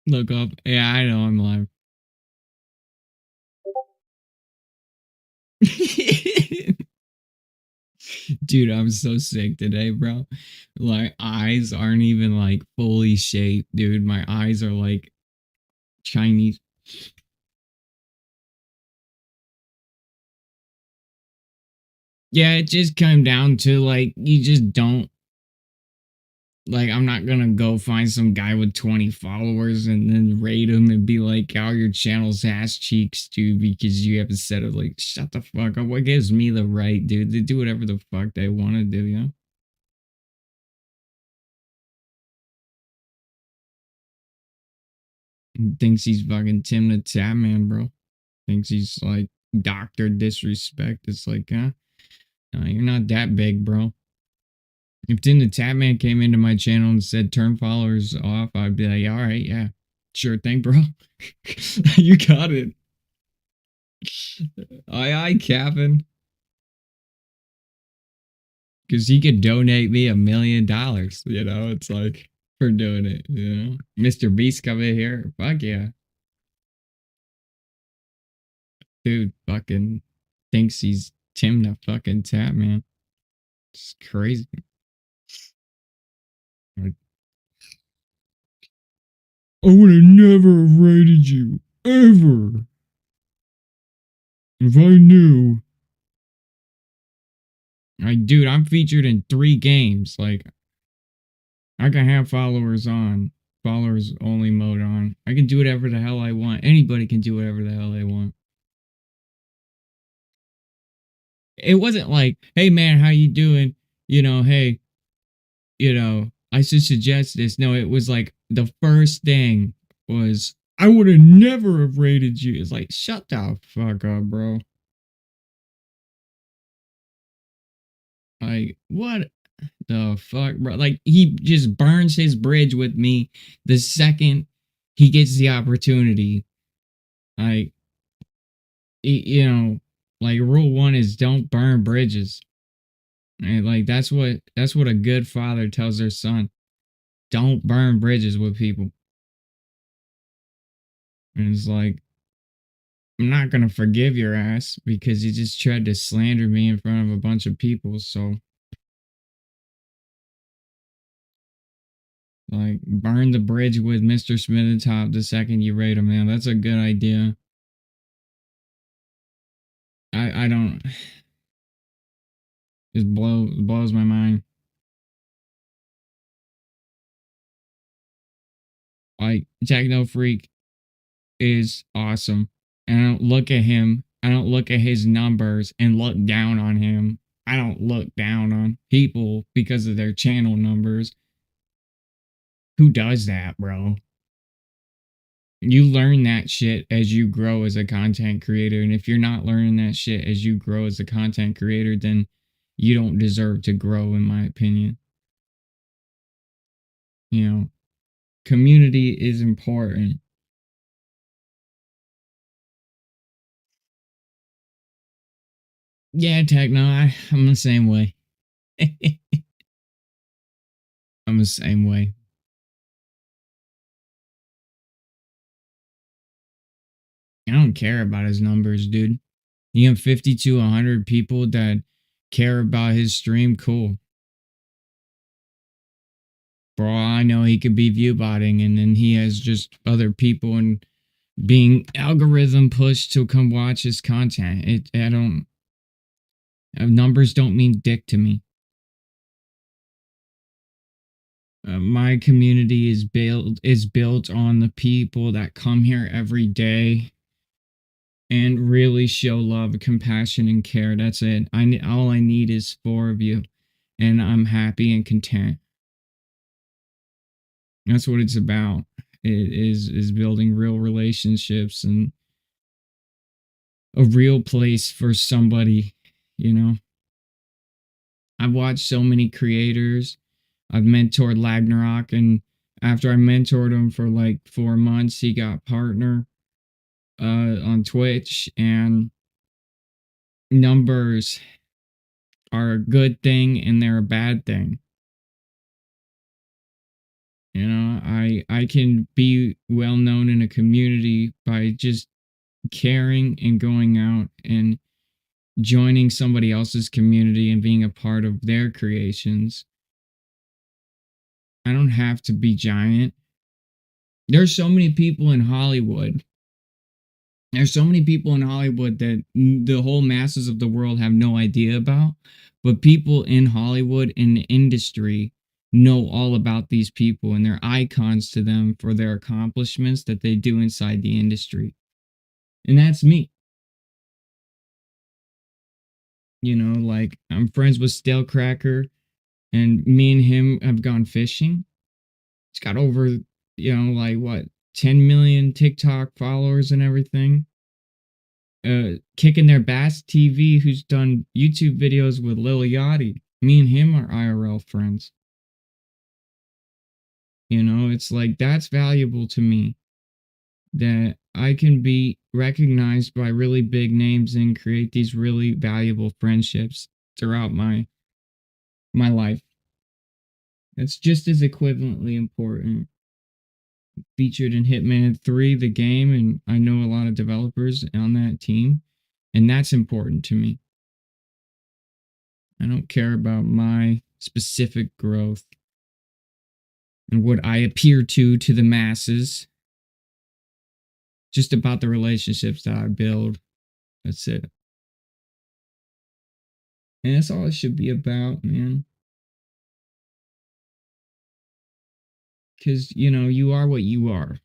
Look up. Yeah, I know I'm live. Dude, I'm so sick today, bro. Like, eyes aren't even like fully shaped, dude. My eyes are like Chinese. Yeah, it just came down to like, you just don't. Like, I'm not gonna go find some guy with 20 followers and then rate him and be like, oh, your channel's ass cheeks, dude, because you have a set of like, shut the fuck up. What gives me the right, dude, to do whatever the fuck they want to do, you know? Thinks he's fucking Tim the Tap Man, bro. Thinks he's like Doctor Disrespect. It's like, no, you're not that big, bro. If Tim the Tap Man came into my channel and said turn followers off, I'd be like, all right, yeah, sure thing, bro. You got it. Aye, Captain. Because he could donate me $1 million. You know, it's like for doing it. You know, Mr. Beast coming here. Fuck yeah, dude. Fucking thinks he's Tim the fucking Tap Man. It's crazy. Like, I would have never rated you ever if I knew. Like, dude, I'm featured in 3 games. Like, I can have followers only mode on. I can do whatever the hell I want. Anybody can do whatever the hell they want. It wasn't like, hey man, how you doing? You know, hey, I should suggest this. No, it was like the first thing was I would have never have rated you. It's like, shut the fuck up, bro. Like, what the fuck, bro? Like, he just burns his bridge with me the second he gets the opportunity. Like, you know, like rule one is don't burn bridges. And like that's what a good father tells their son. Don't burn bridges with people. And it's like, I'm not gonna forgive your ass because you just tried to slander me in front of a bunch of people. So like, burn the bridge with Mr. Smithen'S the second you rate him, man. That's a good idea. I don't, just blows my mind. Like, Techno Freak is awesome. And I don't look at him. I don't look at his numbers and look down on him. I don't look down on people because of their channel numbers. Who does that, bro? You learn that shit as you grow as a content creator. And if you're not learning that shit as you grow as a content creator, then you don't deserve to grow, in my opinion. You know, community is important. Yeah, Techno, I'm the same way. I'm the same way. I don't care about his numbers, dude. You have 50 to 100 people that care about his stream, cool. For all I know, he could be view botting, and then he has just other people and being algorithm pushed to come watch his content. I don't, numbers don't mean dick to me. My community is built on the people that come here every day and really show love, compassion, and care. That's it. All I need is 4 of you, and I'm happy and content. That's what it's about. It is building real relationships and a real place for somebody, you know. I've watched so many creators. I've mentored Ragnarok, and after I mentored him for like 4 months, he got partner on Twitch, and numbers are a good thing and they're a bad thing. You know, I can be well known in a community by just caring and going out and joining somebody else's community and being a part of their creations. I don't have to be giant. There's so many people in Hollywood. There's so many people in Hollywood that the whole masses of the world have no idea about, but people in Hollywood in the industry know all about these people and they're icons to them for their accomplishments that they do inside the industry. And that's me. You know, like I'm friends with Stale Cracker and me and him have gone fishing. It's got over, like what, 10 million TikTok followers and everything. Kicking Their Bass TV, who's done YouTube videos with Lil Yachty. Me and him are IRL friends. You know, it's like that's valuable to me that I can be recognized by really big names and create these really valuable friendships throughout my life. It's just as equivalently important. Featured in Hitman 3, the game, and I know a lot of developers on that team, and that's important to me. I don't care about my specific growth and what I appear to the masses. Just about the relationships that I build. That's it. And that's all it should be about, man. Because, you are what you are.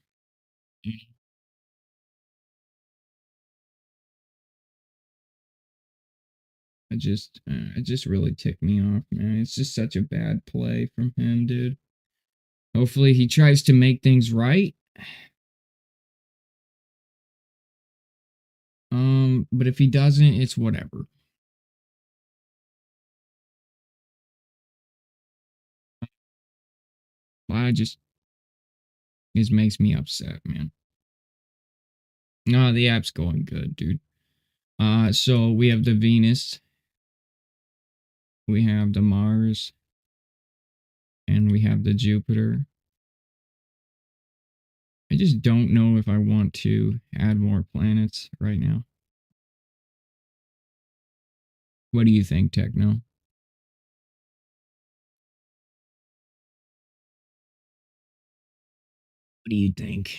It just really ticked me off, man. It's just such a bad play from him, dude. Hopefully he tries to make things right. But if he doesn't, it's whatever. I just It makes me upset, man. No, the app's going good, dude. So we have the Venus, we have the Mars, and we have the Jupiter. I just don't know if I want to add more planets right now. What do you think, Techno? What do you think?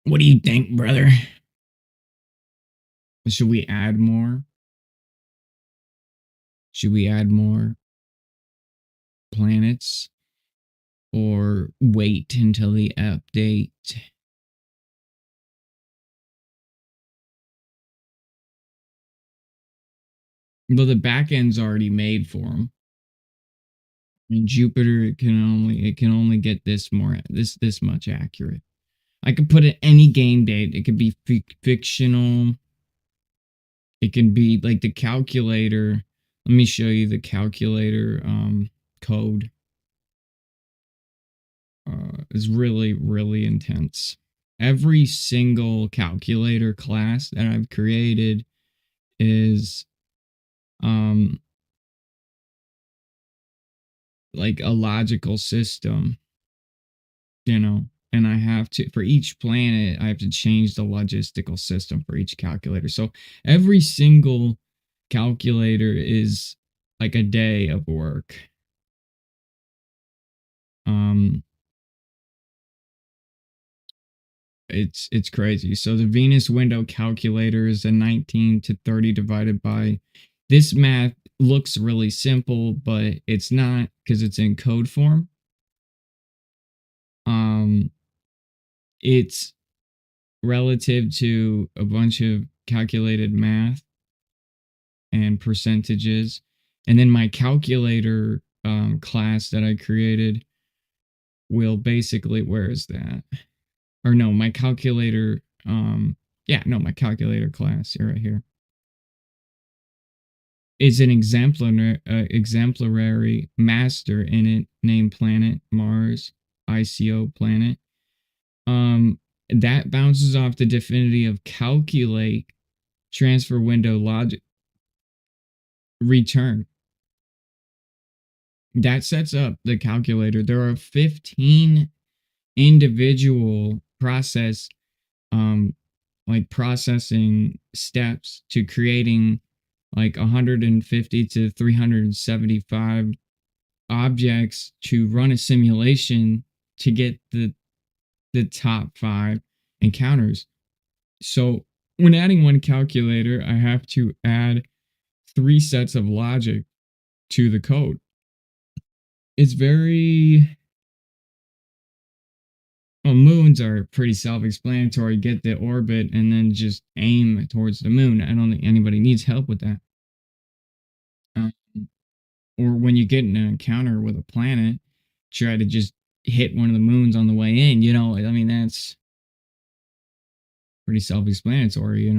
What do you think, brother? Should we add more? Should we add more planets or wait until the update? Well, the back end's already made for them. In Jupiter, it can only get this much accurate. I could put it any game date. It could be fictional. It can be like the calculator. Let me show you the calculator code. Is really, really intense. Every single calculator class that I've created is like a logical system, and I have to, for each planet, I have to change the logistical system for each calculator. So every single calculator is like a day of work. Um, it's crazy. So the Venus window calculator is a 19 to 30 divided by, this math looks really simple, but it's not because it's in code form. It's relative to a bunch of calculated math and percentages. And then my calculator class that I created will basically, where is that? Or no, my calculator, my calculator class here, right here, is an exemplary master in it named Planet Mars, ICO planet. That bounces off the divinity of calculate, transfer window logic, return. That sets up the calculator. There are 15 individual um processing steps to creating like 150 to 375 objects to run a simulation to get the top 5 encounters. So when adding one calculator, I have to add 3 sets of logic to the code. It's very well, moons are pretty self-explanatory. Get the orbit and then just aim towards the moon. I don't think anybody needs help with that. Um, or when you get in an encounter with a planet, try to just hit one of the moons on the way in. I mean, that's pretty self-explanatory.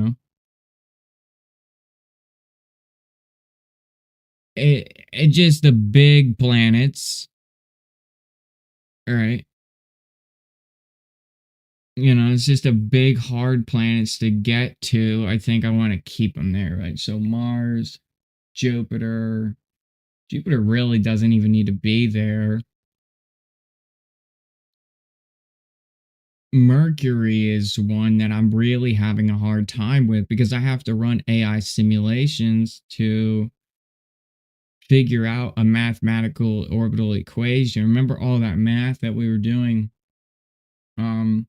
It just the big planets, all right? It's just a big hard planets to get to. I think I want to keep them there, right? So Mars, Jupiter. Jupiter really doesn't even need to be there. Mercury is one that I'm really having a hard time with because I have to run AI simulations to figure out a mathematical orbital equation. Remember all that math that we were doing? Um,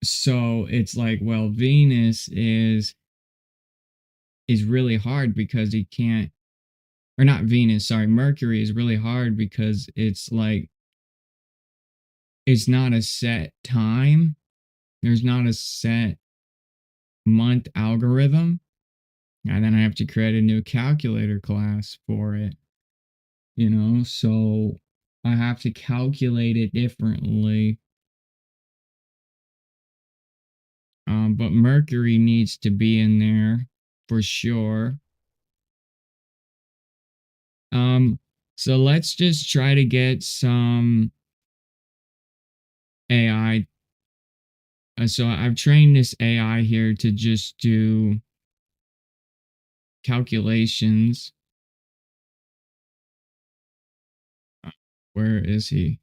so it's like, well, Venus is really hard because you can't, or not Venus, sorry, Mercury is really hard because it's like it's not a set time. There's not a set month algorithm. And then I have to create a new calculator class for it, so I have to calculate it differently. But Mercury needs to be in there for sure. So let's just try to get some AI. So I've trained this AI here to just do calculations. Where is he?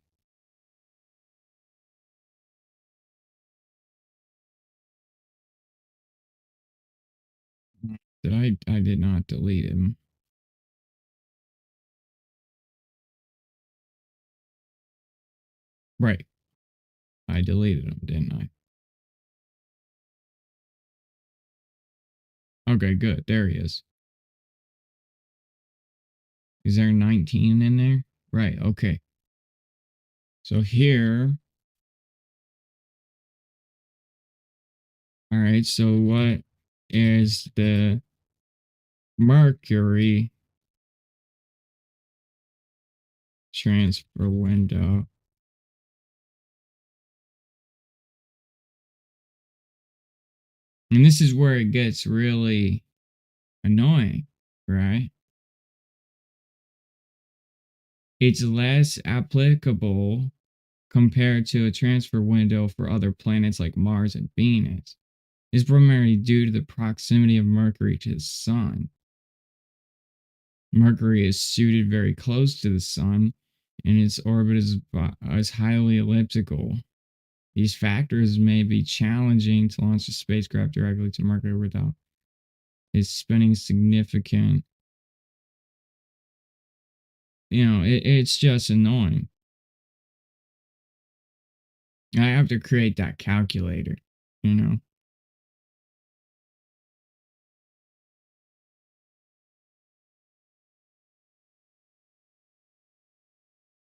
I did not delete him. Right. I deleted him, didn't I? Okay, good. There he is. Is there 19 in there? Right, okay. So here, all right, so what is the Mercury transfer window? And this is where it gets really annoying, right? It's less applicable compared to a transfer window for other planets like Mars and Venus. It's primarily due to the proximity of Mercury to the Sun. Mercury is suited very close to the Sun, and its orbit is highly elliptical. These factors may be challenging to launch a spacecraft directly to Mercury without its spinning significant. It's just annoying. I have to create that calculator, you know.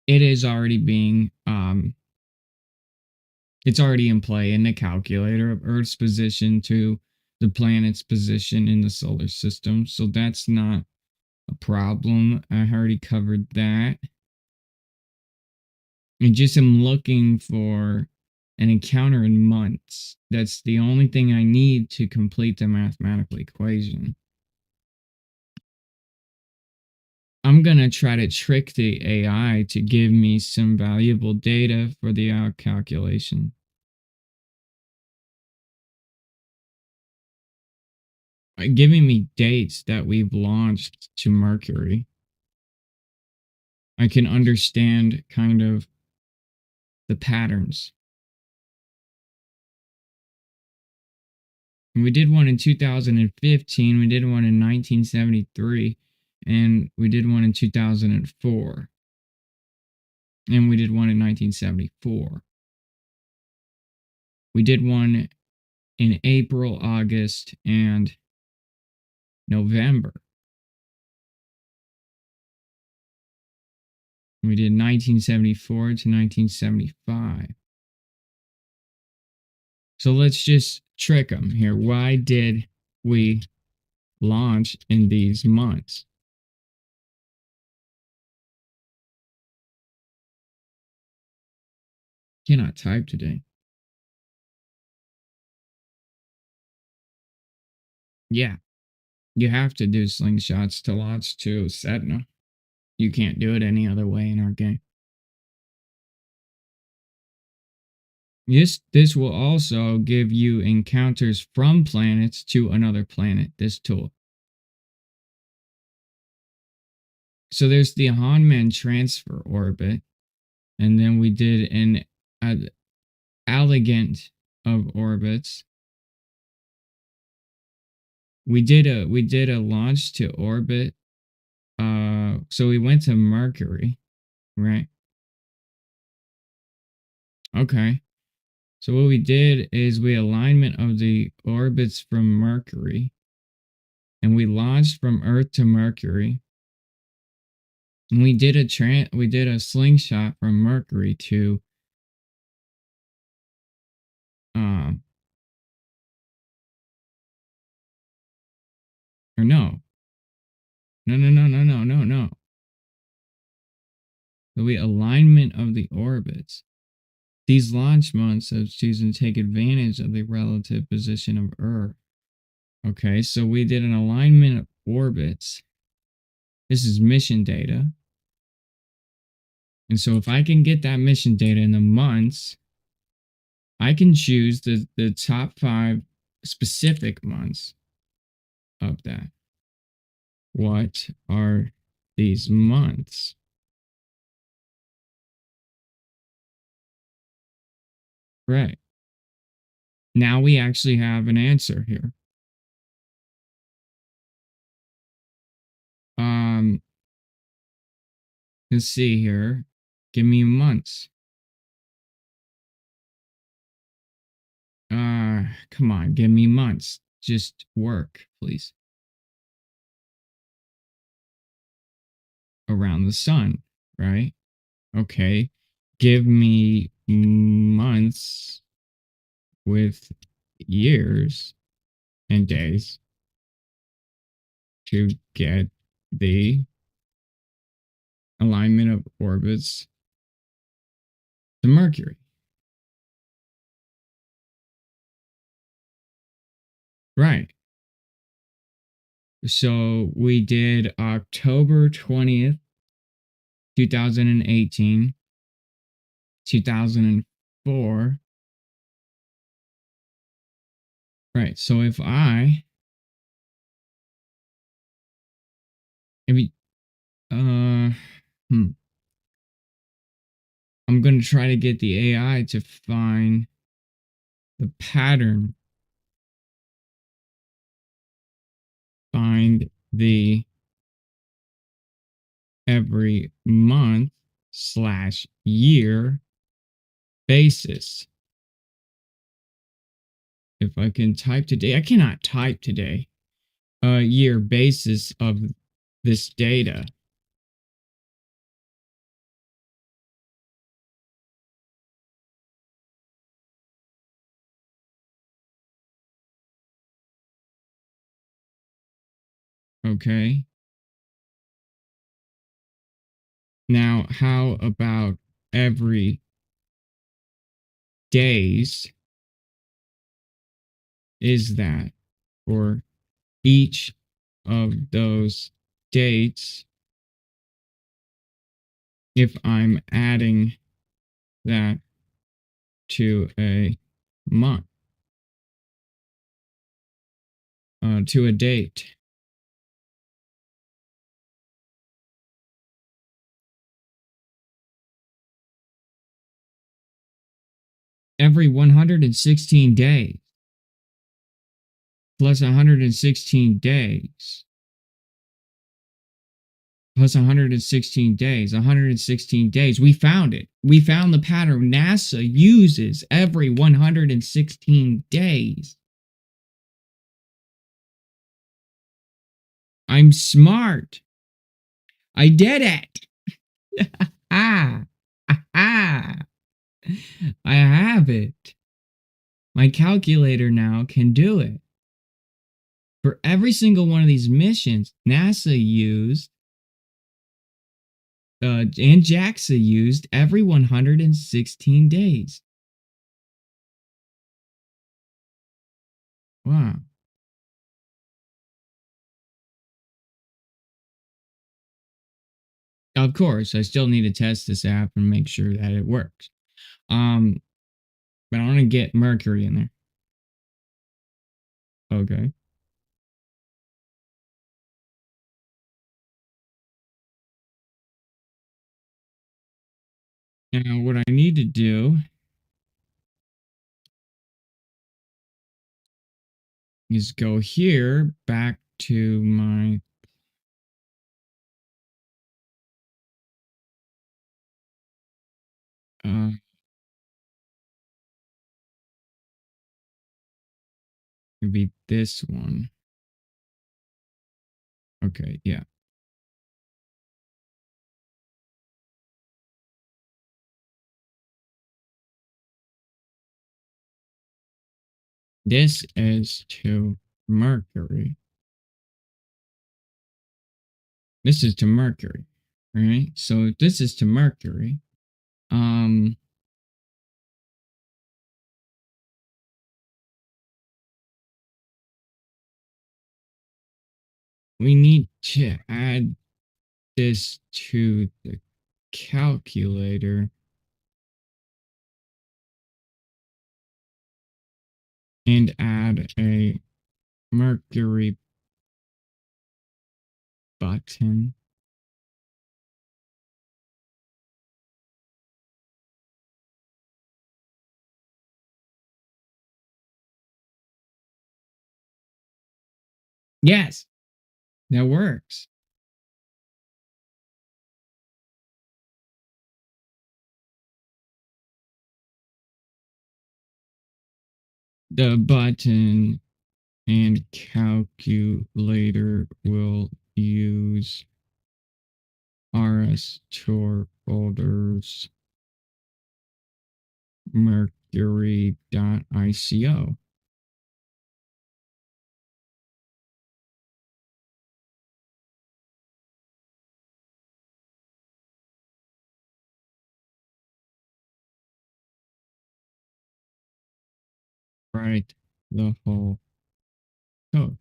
It is already being it's already in play in the calculator of Earth's position to the planet's position in the solar system. So that's not a problem. I already covered that. I just am looking for an encounter in months. That's the only thing I need to complete the mathematical equation. I'm going to try to trick the AI to give me some valuable data for the calculation. giving me dates that we've launched to Mercury. I can understand kind of the patterns. We did one in 2015, we did one in 1973, and we did one in 2004. And we did one in 1974. We did one in April, August, and November. We did 1974 to 1975. So let's just trick them here. Why did we launch in these months? Cannot type today. Yeah, you have to do slingshots to launch to Sedna. You can't do it any other way in our game. This will also give you encounters from planets to another planet, this tool. So there's the Hanman transfer orbit, and then we did an elegant of orbits. We did a launch to orbit. So we went to Mercury, right? Okay. So what we did is we alignment of the orbits from Mercury, and we launched from Earth to Mercury. And we did a slingshot from Mercury to or no. No. So we alignment of the orbits. These launch months have chosen to take advantage of the relative position of Earth. Okay, so we did an alignment of orbits. This is mission data. And so if I can get that mission data in the months, I can choose the top 5 specific months of that. What are these months? Right. Now we actually have an answer here. Let's see here. Give me months. Come on, give me months. Just work, please. Around the sun, right? Okay. Give me months with years and days to get the alignment of orbits to Mercury. Right. So we did October 20th, 2018, 2004. Right. So if we, I'm going to try to get the AI to find the pattern. Find the every month/year basis. If I can type today, I cannot type today. Year basis of this data. Okay. Now, how about every days is that for each of those dates if I'm adding that to a month? to a date. Every 116 days plus 116 days plus 116 days. 116 days. We found it. We found the pattern NASA uses every 116 days. I'm smart. I did it. Ah, ah, I have it. My calculator now can do it. For every single one of these missions, NASA used and JAXA used every 116 days. Wow. Of course, I still need to test this app and make sure that it works. Um, but I want to get Mercury in there. Okay. Now, what I need to do is go here back to my maybe this one. Okay, yeah. This is to Mercury. This is to Mercury. Right? So this is to Mercury. Um we need to add this to the calculator and add a Mercury button. Yes, that works. The button and calculator will use RS tour folders mercury.ico. Write the whole code.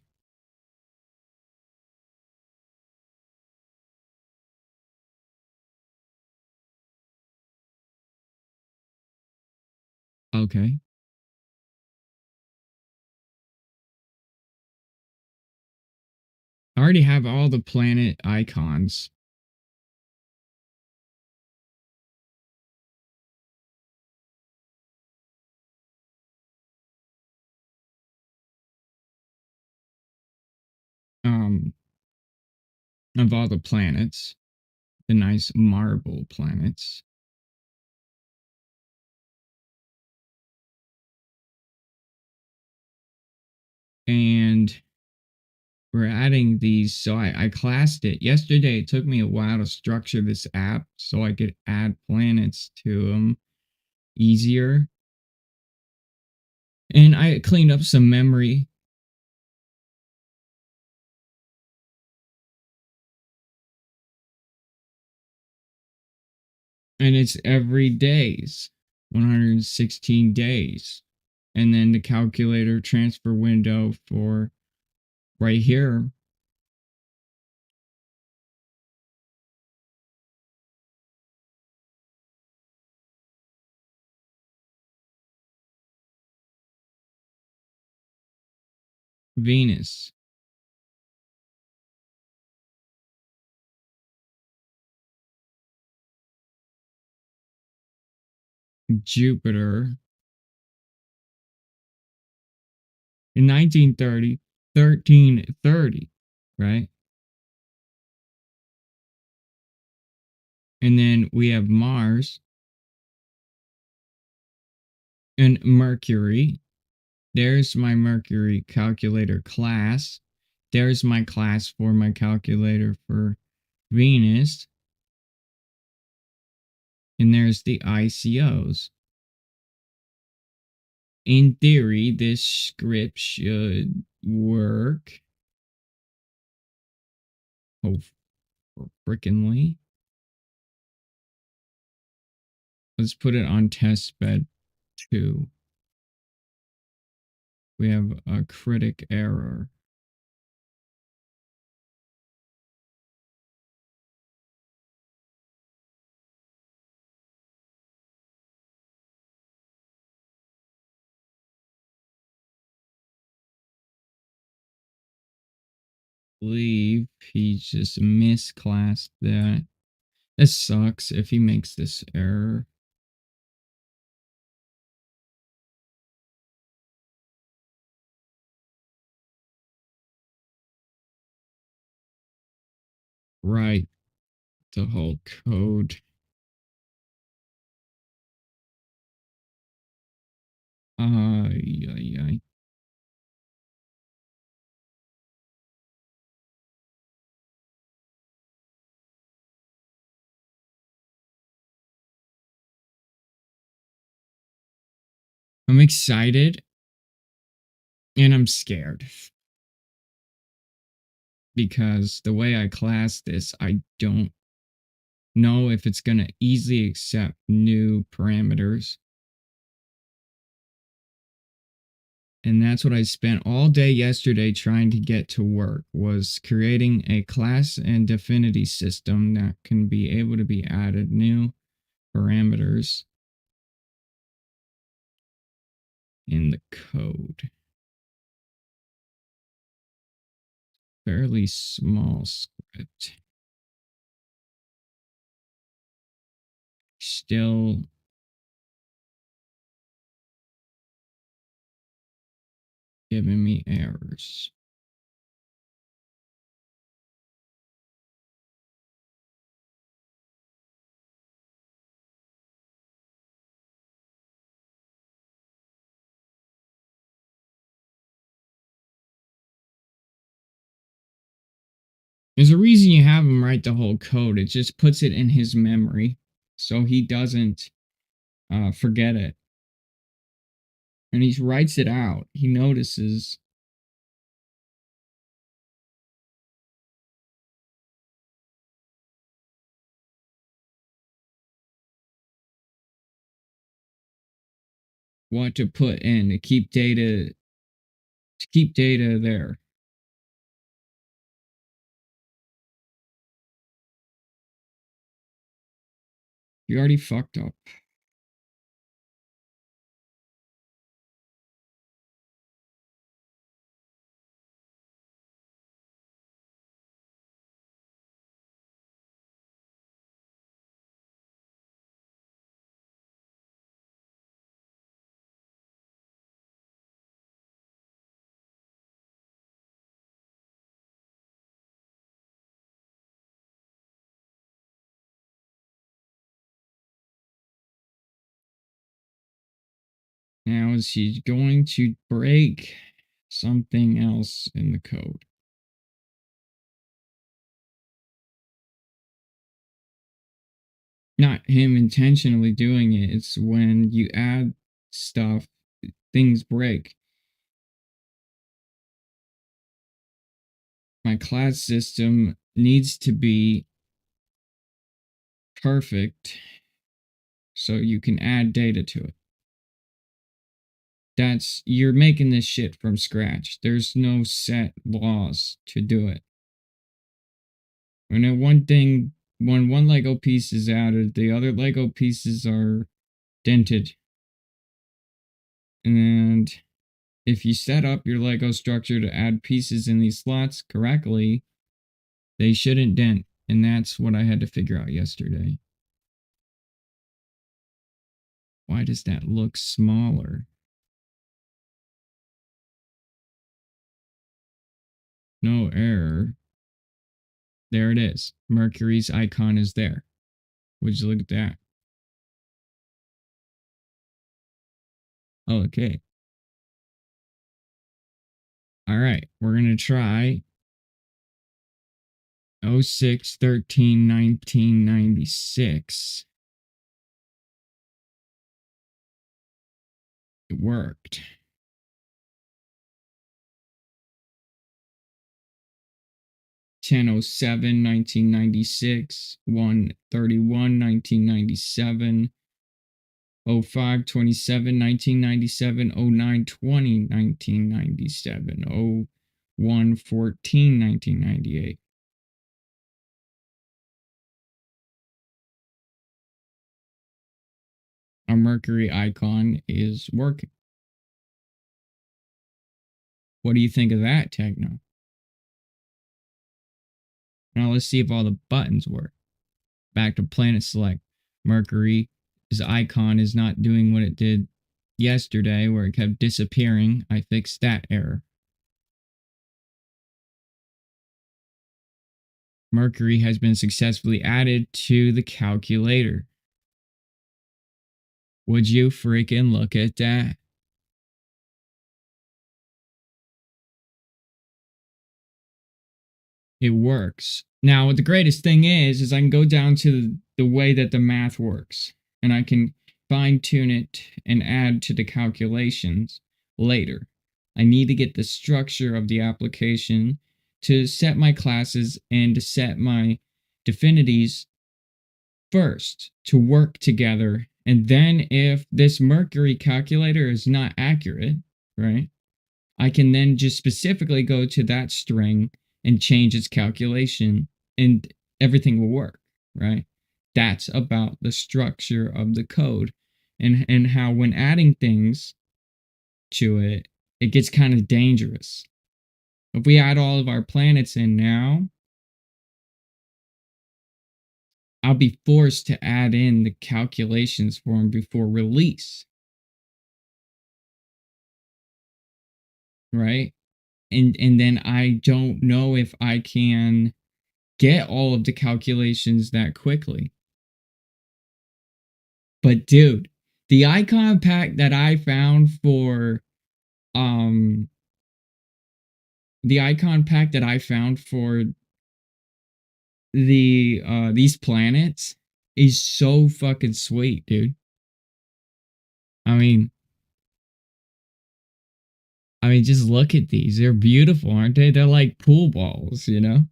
Okay. I already have all the planet icons. Um, of all the planets, the nice marble planets. And we're adding these. So I classed it yesterday. It took me a while to structure this app so I could add planets to them easier. And I cleaned up some memory. And it's every days, 116 days. And then the calculator transfer window for right here. Venus, Jupiter. In 1930, 1330, right? And then we have Mars and Mercury. There's my Mercury calculator class. There's my class for my calculator for Venus. And there's the ICOs. In theory, this script should work. Oh, frickin'ly. Let's put it on test bed 2. We have a critic error. Believe he just misclassed that. This sucks if he makes this error. Right. The whole code. Ay, ay, ay. I'm excited and I'm scared because the way I class this, I don't know if it's going to easily accept new parameters. And that's what I spent all day yesterday trying to get to work, was creating a class and affinity system that can be able to be added new parameters in the code. Fairly small script. Still giving me errors. There's a reason you have him write the whole code. It just puts it in his memory so he doesn't forget it. And he writes it out. He notices. What to put in to keep data there. You already fucked up. Now is he going to break something else in the code? Not him intentionally doing it. It's when you add stuff, things break. My class system needs to be perfect so you can add data to it. You're making this shit from scratch. There's no set laws to do it. When one Lego piece is added, the other Lego pieces are dented. And if you set up your Lego structure to add pieces in these slots correctly, they shouldn't dent. And that's what I had to figure out yesterday. Why does that look smaller? No error. There it is. Mercury's icon is there. Would you look at that? Okay. All right. We're going to try 06/13/1996. It worked. 10/07/1996, 1/31/1997, 05/27/1997, 09/20/1997, 01/14/1998. Our Mercury icon is working. What do you think of that, Techno? Now let's see if all the buttons work. Back to planet select. Mercury's icon is not doing what it did yesterday where it kept disappearing. I fixed that error. Mercury has been successfully added to the calculator. Would you freaking look at that? It works. Now, what the greatest thing is I can go down to the way that the math works, and I can fine tune it and add to the calculations later. I need to get the structure of the application to set my classes and to set my definities first to work together. And then if this Mercury calculator is not accurate, right, I can then just specifically go to that string and change its calculation and everything will work, right? That's about the structure of the code and how when adding things to it, it gets kind of dangerous. If we add all of our planets in now, I'll be forced to add in the calculations for them before release, right? And then I don't know if I can get all of the calculations that quickly. But dude, the icon pack that I found for the icon pack that I found for these planets is so fucking sweet, dude. I mean, just look at these. They're beautiful, aren't they? They're like pool balls, you know?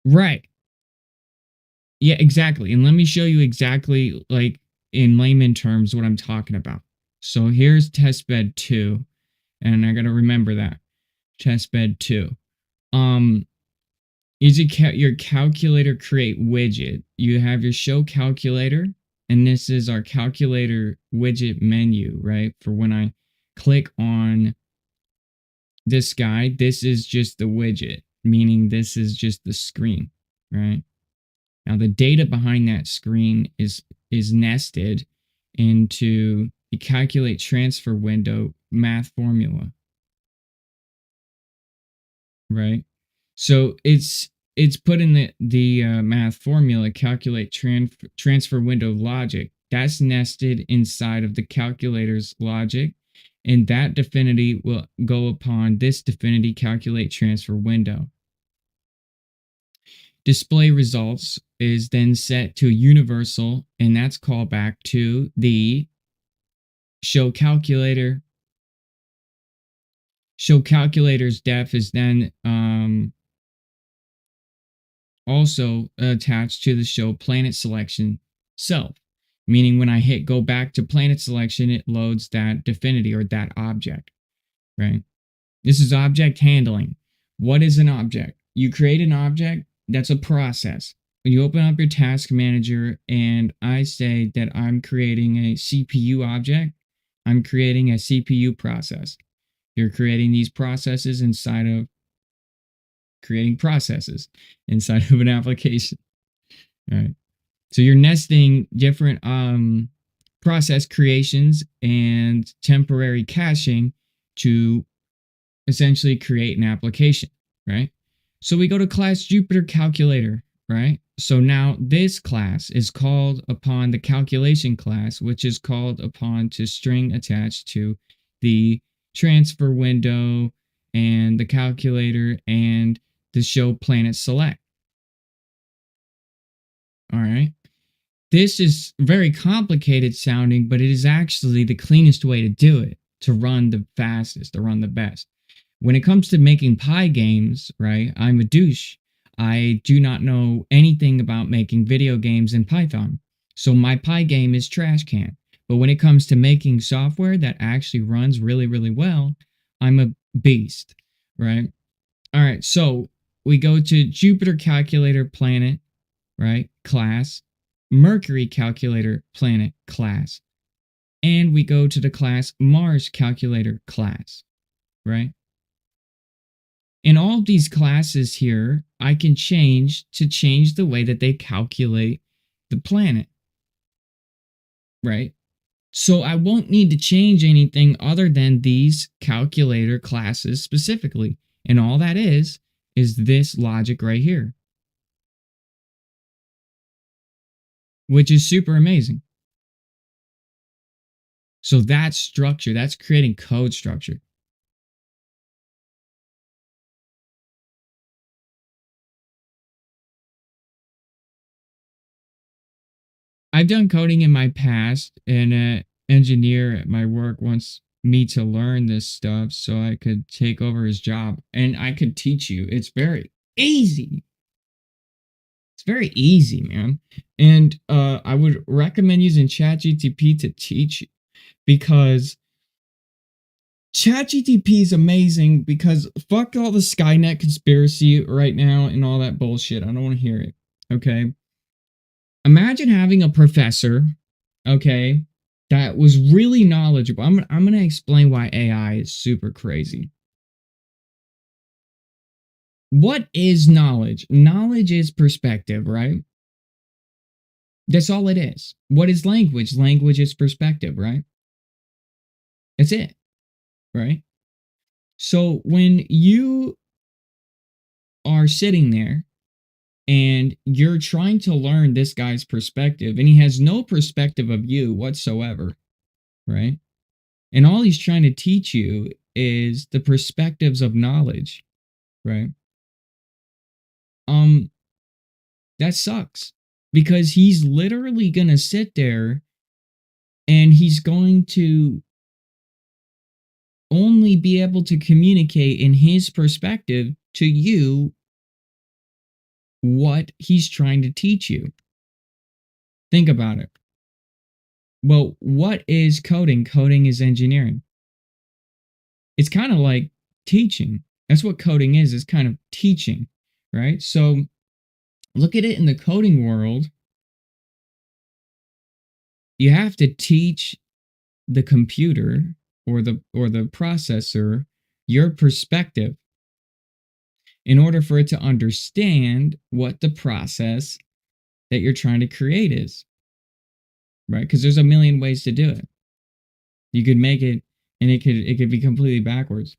Right. Yeah, exactly. And let me show you exactly, like, in layman terms, what I'm talking about. So here's testbed 2, and I gotta remember that. Testbed 2. Is your calculator create widget. You have your show calculator, and this is our calculator widget menu, right? For when I click on this guy, this is just the widget, meaning this is just the screen, right? Now the data behind that screen is nested into the calculate transfer window math formula, right? So it's put in the math formula calculate transfer window logic. That's nested inside of the calculator's logic, and that definity will go upon this definity calculate transfer window. Display results is then set to universal, and that's called back to the show calculator. Show calculator's def is then also attached to the show planet selection self, meaning when I hit go back to planet selection, it loads that definity or that object, right? This is object handling. What is an object? You create an object, that's a process. you open up your task manager, and I say that I'm creating a CPU object. I'm creating a CPU process. You're creating these processes inside of creating processes inside of an application. All right. So you're nesting different process creations and temporary caching to essentially create an application, right? So we go to class Jupyter Calculator, right? So now this class is called upon the calculation class, which is called upon to string attached to the transfer window and the calculator and the show planet select. All right. This is very complicated sounding, but it is actually the cleanest way to do it, to run the fastest, to run the best. When it comes to making pie games, right, I'm a douche. I do not know anything about making video games in Python. So my pie game is trash can. But when it comes to making software that actually runs really, really well, I'm a beast, right? All right, so we go to Jupyter Calculator Planet, right, class, Mercury Calculator Planet class, and we go to the class Mars Calculator class, right? In all of these classes here, I can change the way that they calculate the planet, right? So I won't need to change anything other than these calculator classes specifically. And all that is this logic right here, which is super amazing. So that's structure, that's creating code structure. I've done coding in my past, and an engineer at my work wants me to learn this stuff so I could take over his job and I could teach you. It's very easy. It's very easy, man. And I would recommend using ChatGTP to teach, because ChatGTP is amazing, because fuck all the Skynet conspiracy right now and all that bullshit. I don't want to hear it. Okay. Imagine having a professor, okay, that was really knowledgeable. I'm going to explain why AI is super crazy. What is knowledge? Knowledge is perspective, right? That's all it is. What is language? Language is perspective, right? That's it, right? So when you are sitting there and you're trying to learn this guy's perspective, and he has no perspective of you whatsoever, right? And all he's trying to teach you is the perspectives of knowledge, right? That sucks, because he's literally going to sit there and he's going to only be able to communicate in his perspective to you what he's trying to teach you. Think about it. Well, what is coding? Coding is engineering. It's kind of like teaching. That's what coding is. It's kind of teaching, right? So look at it in the coding world. You have to teach the computer or the processor your perspective in order for it to understand what the process that you're trying to create is, right? Because there's a million ways to do it. You could make it, and it could be completely backwards.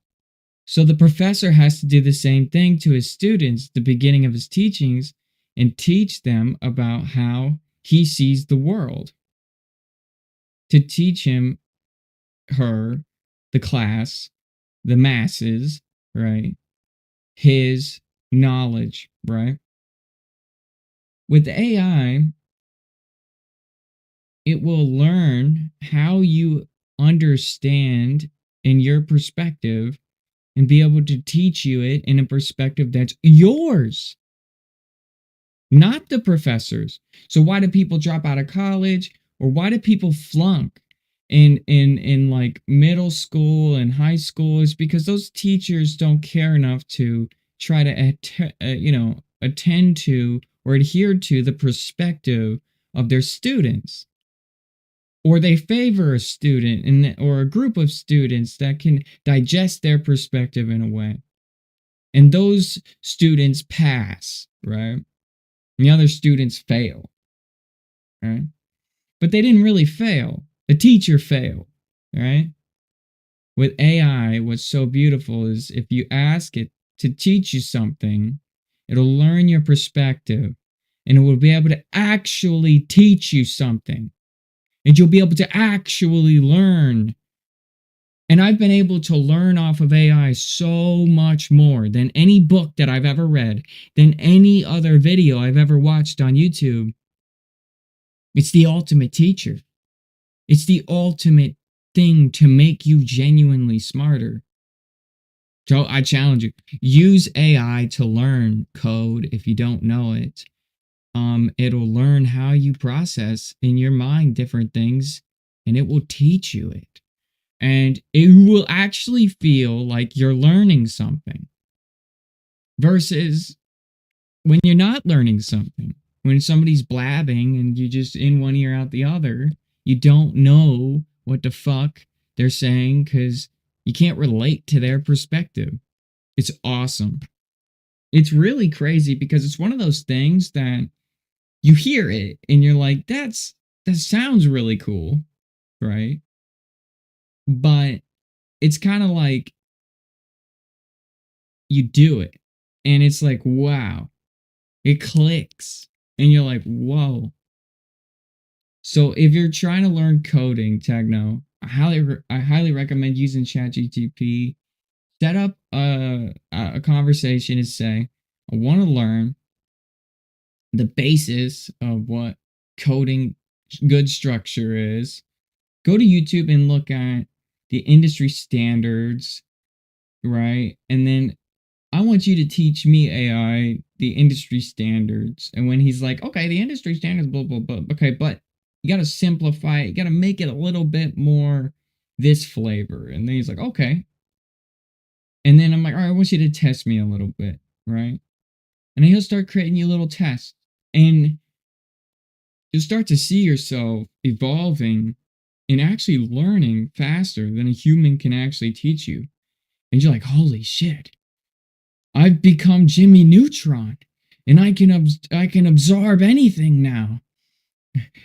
So the professor has to do the same thing to his students at the beginning of his teachings, and teach them about how he sees the world, to teach him, her, the class, the masses, right? His knowledge, right? With AI, it will learn how you understand in your perspective and be able to teach you it in a perspective that's yours, not the professor's. So why do people drop out of college, or why do people flunk in like middle school and high school? Is because those teachers don't care enough to try to attend to or adhere to the perspective of their students, or they favor a student or a group of students that can digest their perspective in a way. And those students pass, right? And the other students fail, right? But they didn't really fail. The teacher failed, right? With AI, what's so beautiful is if you ask it to teach you something, it'll learn your perspective and it will be able to actually teach you something. And you'll be able to actually learn. And I've been able to learn off of AI so much more than any book that I've ever read, than any other video I've ever watched on YouTube. It's the ultimate teacher. It's the ultimate thing to make you genuinely smarter. So I challenge you, use AI to learn code if you don't know it. It'll learn how you process in your mind different things, and it will teach you it. And it will actually feel like you're learning something versus when you're not learning something. When somebody's blabbing and you just in one ear out the other, you don't know what the fuck they're saying because you can't relate to their perspective. It's awesome. It's really crazy because it's one of those things that you hear it and you're like, that sounds really cool, right? But it's kind of like you do it and it's like, wow, it clicks and you're like, whoa. So if you're trying to learn coding, Techno, I highly recommend using ChatGPT. Set up a conversation and say, I want to learn the basis of what coding good structure is. Go to YouTube and look at the industry standards, right? And then I want you to teach me AI the industry standards. And when he's like, okay, the industry standards, blah, blah, blah. Okay, but you got to simplify it. You got to make it a little bit more this flavor. And then he's like, okay. And then I'm like, all right, I want you to test me a little bit, right? And then he'll start creating you little tests. And you'll start to see yourself evolving and actually learning faster than a human can actually teach you. And you're like, holy shit. I've become Jimmy Neutron, and I can absorb anything now.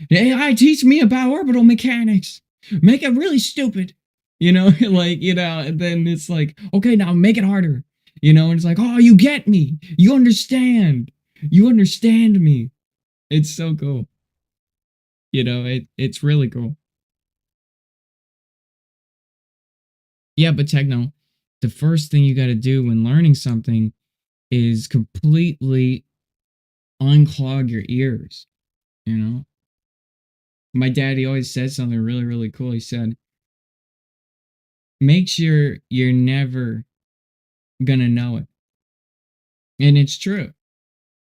The AI teach me about orbital mechanics. Make it really stupid. And then it's like, okay, now make it harder. And it's like, oh, you get me. You understand. You understand me. It's so cool. It's really cool. Yeah, but Techno, the first thing you got to do when learning something is completely unclog your ears. My daddy always said something really, really cool. He said, make sure you're never gonna know it. And it's true.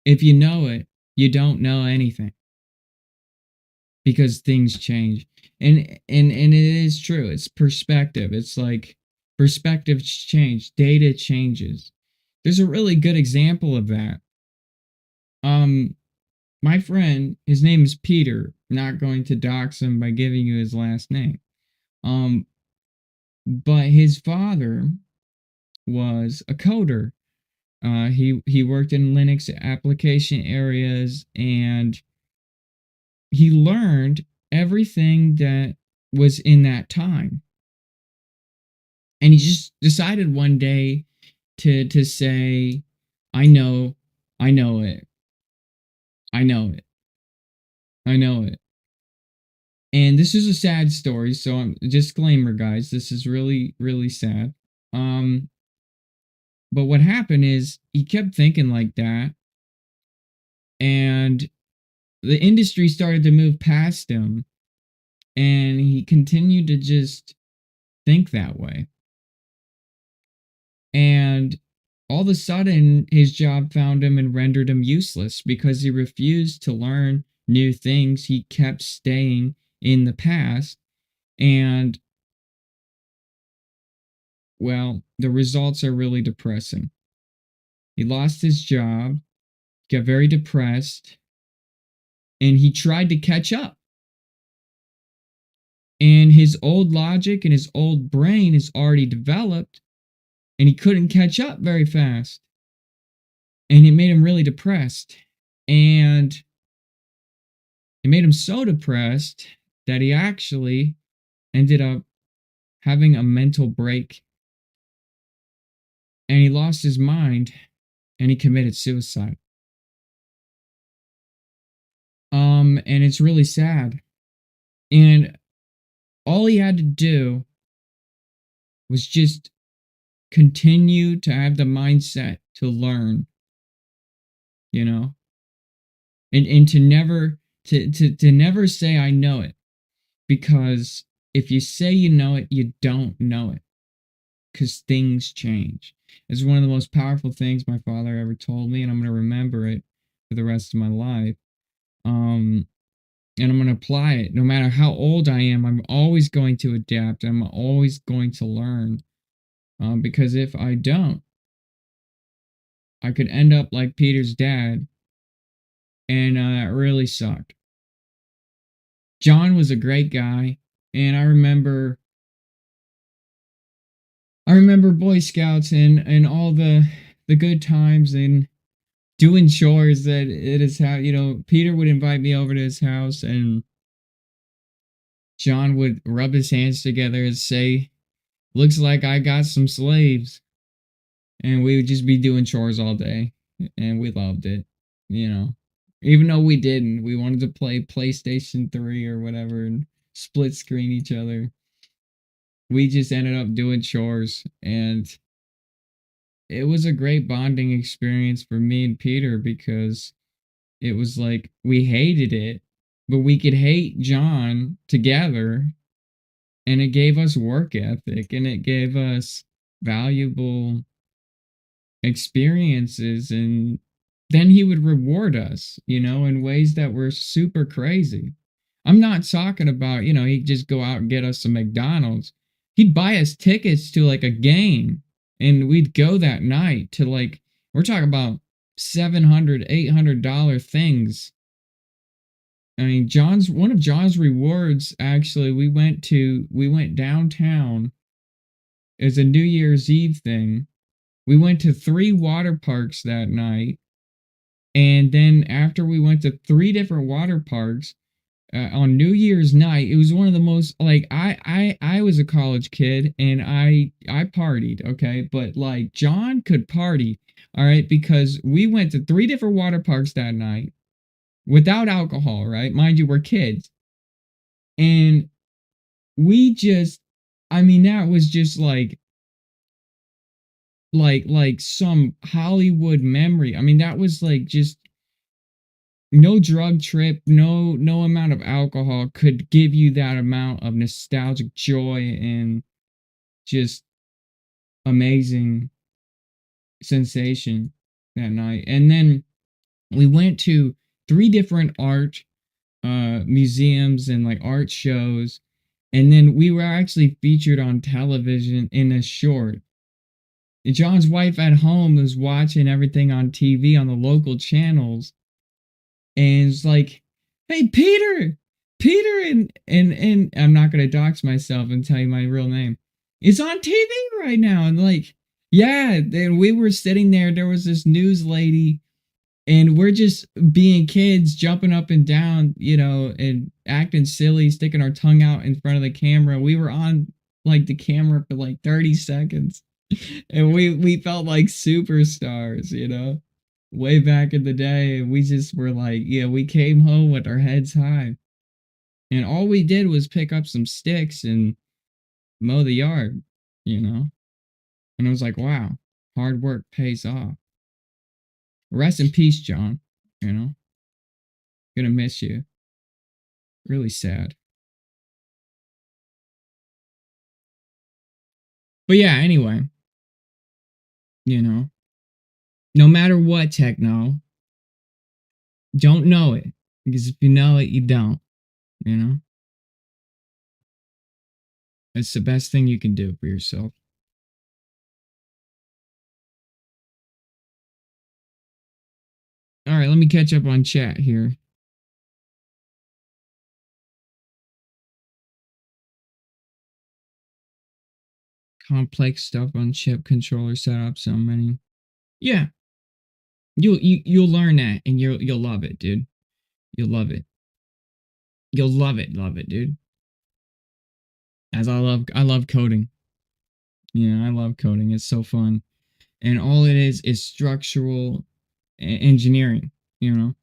If you know it, you don't know anything. Because things change. And it is true. It's perspective. It's like perspectives change, data changes. There's a really good example of that. My friend, his name is Peter. I'm not going to dox him by giving you his last name. But his father was a coder. He worked in Linux application areas and he learned everything that was in that time. And he just decided one day to say, I know it. I know it. I know it. And this is a sad story, so disclaimer, guys, this is really, really sad. But what happened is he kept thinking like that, and the industry started to move past him, and he continued to just think that way. And all of a sudden, his job found him and rendered him useless because he refused to learn new things. He kept staying in the past, and well, the results are really depressing. He lost his job. got very depressed, and he tried to catch up. And his old logic and his old brain is already developed, and he couldn't catch up very fast. And it made him really depressed. And it made him so depressed that he actually ended up having a mental break. And he lost his mind, and he committed suicide. And it's really sad. And all he had to do was just continue to have the mindset to learn, you know, and to never say I know it, because if you say you know it, you don't know it, because things change. It's one of the most powerful things my father ever told me, and I'm going to remember it for the rest of my life. And I'm going to apply it. No matter how old I am, I'm always going to adapt. I'm always going to learn. Because if I don't, I could end up like Peter's dad, and that really sucked. John was a great guy, and I remember Boy Scouts and all the good times and doing chores at his house. You know, Peter would invite me over to his house, and John would rub his hands together and say, "Looks like I got some slaves." And we would just be doing chores all day, and we loved it, you know. Even though we didn't, we wanted to play PlayStation 3 or whatever and split screen each other. We just ended up doing chores, and it was a great bonding experience for me and Peter, because it was like we hated it, but we could hate John together, and it gave us work ethic, and it gave us valuable experiences, and then he would reward us, you know, in ways that were super crazy. I'm not talking about, you know, he'd just go out and get us some McDonald's. He'd buy us tickets to like a game, and we'd go that night to, like, we're talking about $700, $800 things. I mean, one of John's rewards, actually, we went downtown as a New Year's Eve thing. We went to 3 water parks that night. And then after we went to 3 different water parks on New Year's night, it was one of the most, like, I was a college kid, and I partied, okay? But like John could party, all right? Because we went to 3 different water parks that night without alcohol, right? Mind you, we're kids. And we just, I mean, that was just like some Hollywood memory. I mean, that was like just no drug trip, no amount of alcohol could give you that amount of nostalgic joy and just amazing sensation that night. And then we went to 3 different art museums and like art shows, and then we were actually featured on television in a short. John's wife at home was watching everything on TV on the local channels, and it's like, "Hey, Peter," and I'm not gonna dox myself and tell you my real name. It's on TV right now, and like, yeah, and we were sitting there. There was this news lady, and we're just being kids, jumping up and down, you know, and acting silly, sticking our tongue out in front of the camera. We were on like the camera for like 30 seconds, and we felt like superstars, you know, way back in the day. We just were like, yeah, we came home with our heads high, and all we did was pick up some sticks and mow the yard, you know. And I was like, wow, hard work pays off. Rest in peace, John. You know, gonna miss you. Really sad. But yeah, anyway, you know, no matter what, techno, don't know it. Because if you know it, you don't. You know? It's the best thing you can do for yourself. All right. me catch up on chat here. Complex stuff on chip controller setup, so many. Yeah, you'll learn that, and you'll love it, dude. You'll love it. You'll love it, dude. As I love coding. Yeah, I love coding. It's so fun, and all it is structural engineering. You know.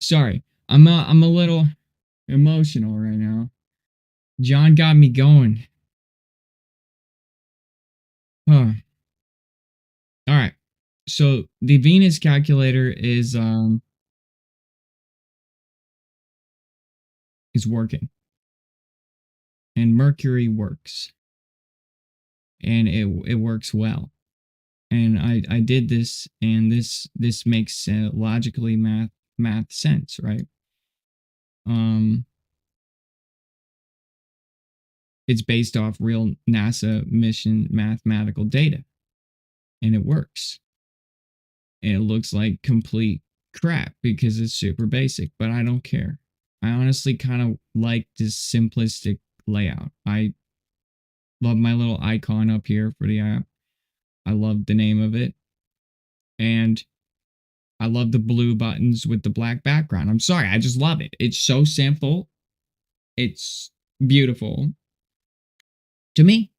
Sorry, I'm a little emotional right now. John got me going. Huh. All right. So the Venus calculator is working, and Mercury works, and it works well. And I did this, and this makes logically math sense, right? Um, it's based off real NASA mission mathematical data, and it works. And it looks like complete crap because it's super basic, but I don't care. I honestly kind of like this simplistic layout. I love my little icon up here for the app. I love the name of it. And I love the blue buttons with the black background. I'm sorry, I just love it. It's so simple. It's beautiful to me.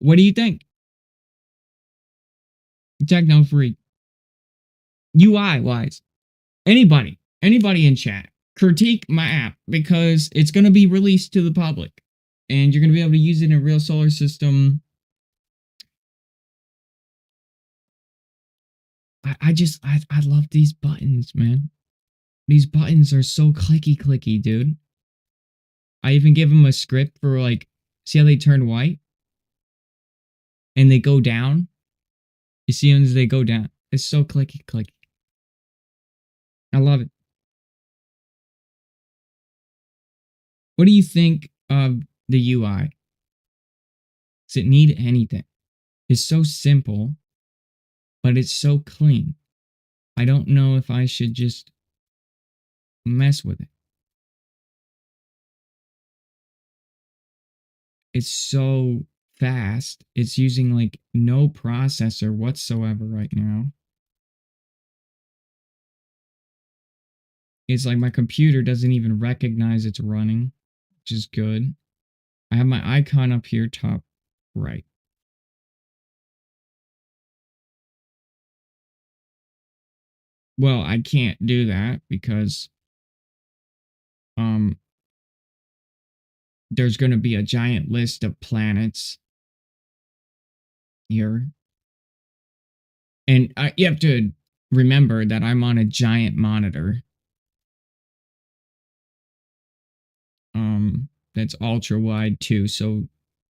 What do you think? Techno freak. UI wise. Anybody in chat, critique my app because it's going to be released to the public and you're going to be able to use it in a real solar system. I love these buttons, man. These buttons are so clicky, dude. I even give them a script for like, see how they turn white and they go down. You see them as they go down. It's so clicky. I love it. What do you think of the UI? Does it need anything? It's so simple, but it's so clean. I don't know if I should just mess with it. It's so fast. It's using like no processor whatsoever right now. It's like my computer doesn't even recognize it's running, which is good. I have my icon up here top right. Well, I can't do that because um there's going to be a giant list of planets here. And you have to remember that I'm on a giant monitor. That's ultra wide too. So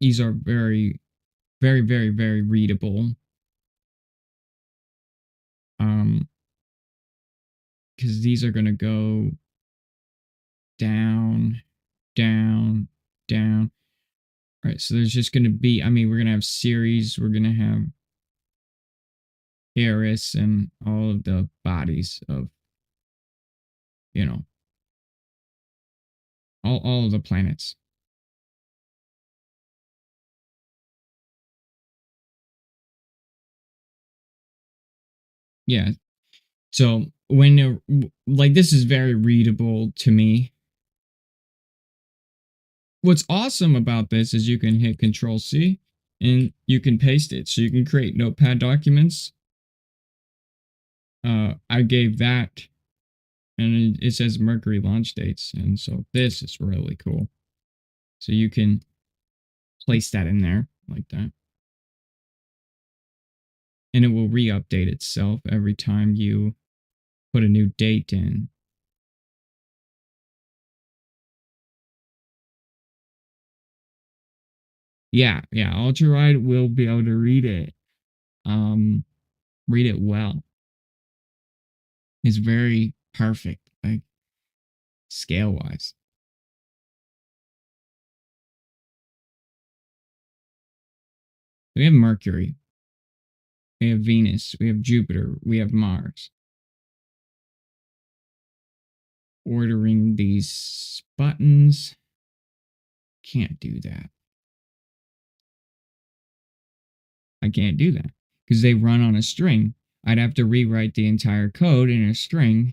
these are very readable. Because these are going to go down. All right, so there's just going to be, I mean, we're going to have Ceres, we're going to have Eris, and all of the bodies of, you know, all of the planets. Yeah. So when, like, this is very readable to me. What's awesome about this is you can hit Control C and you can paste it. So you can create notepad documents. I gave that, and it says Mercury launch dates. And so this is really cool. So you can place that in there like that. And it will re-update itself every time you put a new date in. Yeah, Ultra Ride will be able to read it. Read it well. It's very perfect, like scale wise. We have Mercury. We have Venus. We have Jupiter. We have Mars. Ordering these buttons. Can't do that. I can't do that because they run on a string. I'd have to rewrite the entire code in a string.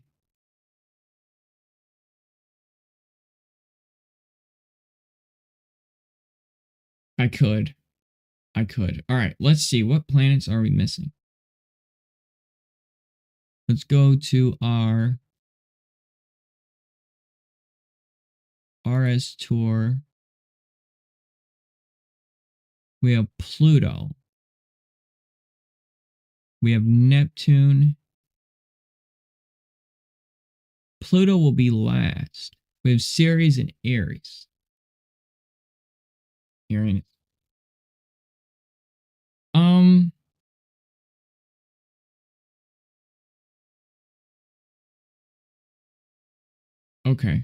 I could. All right, let's see. What planets are we missing? Let's go to our RS tour. We have Pluto. We have Neptune. Pluto will be last. We have Ceres and Aries. Uranus. Okay.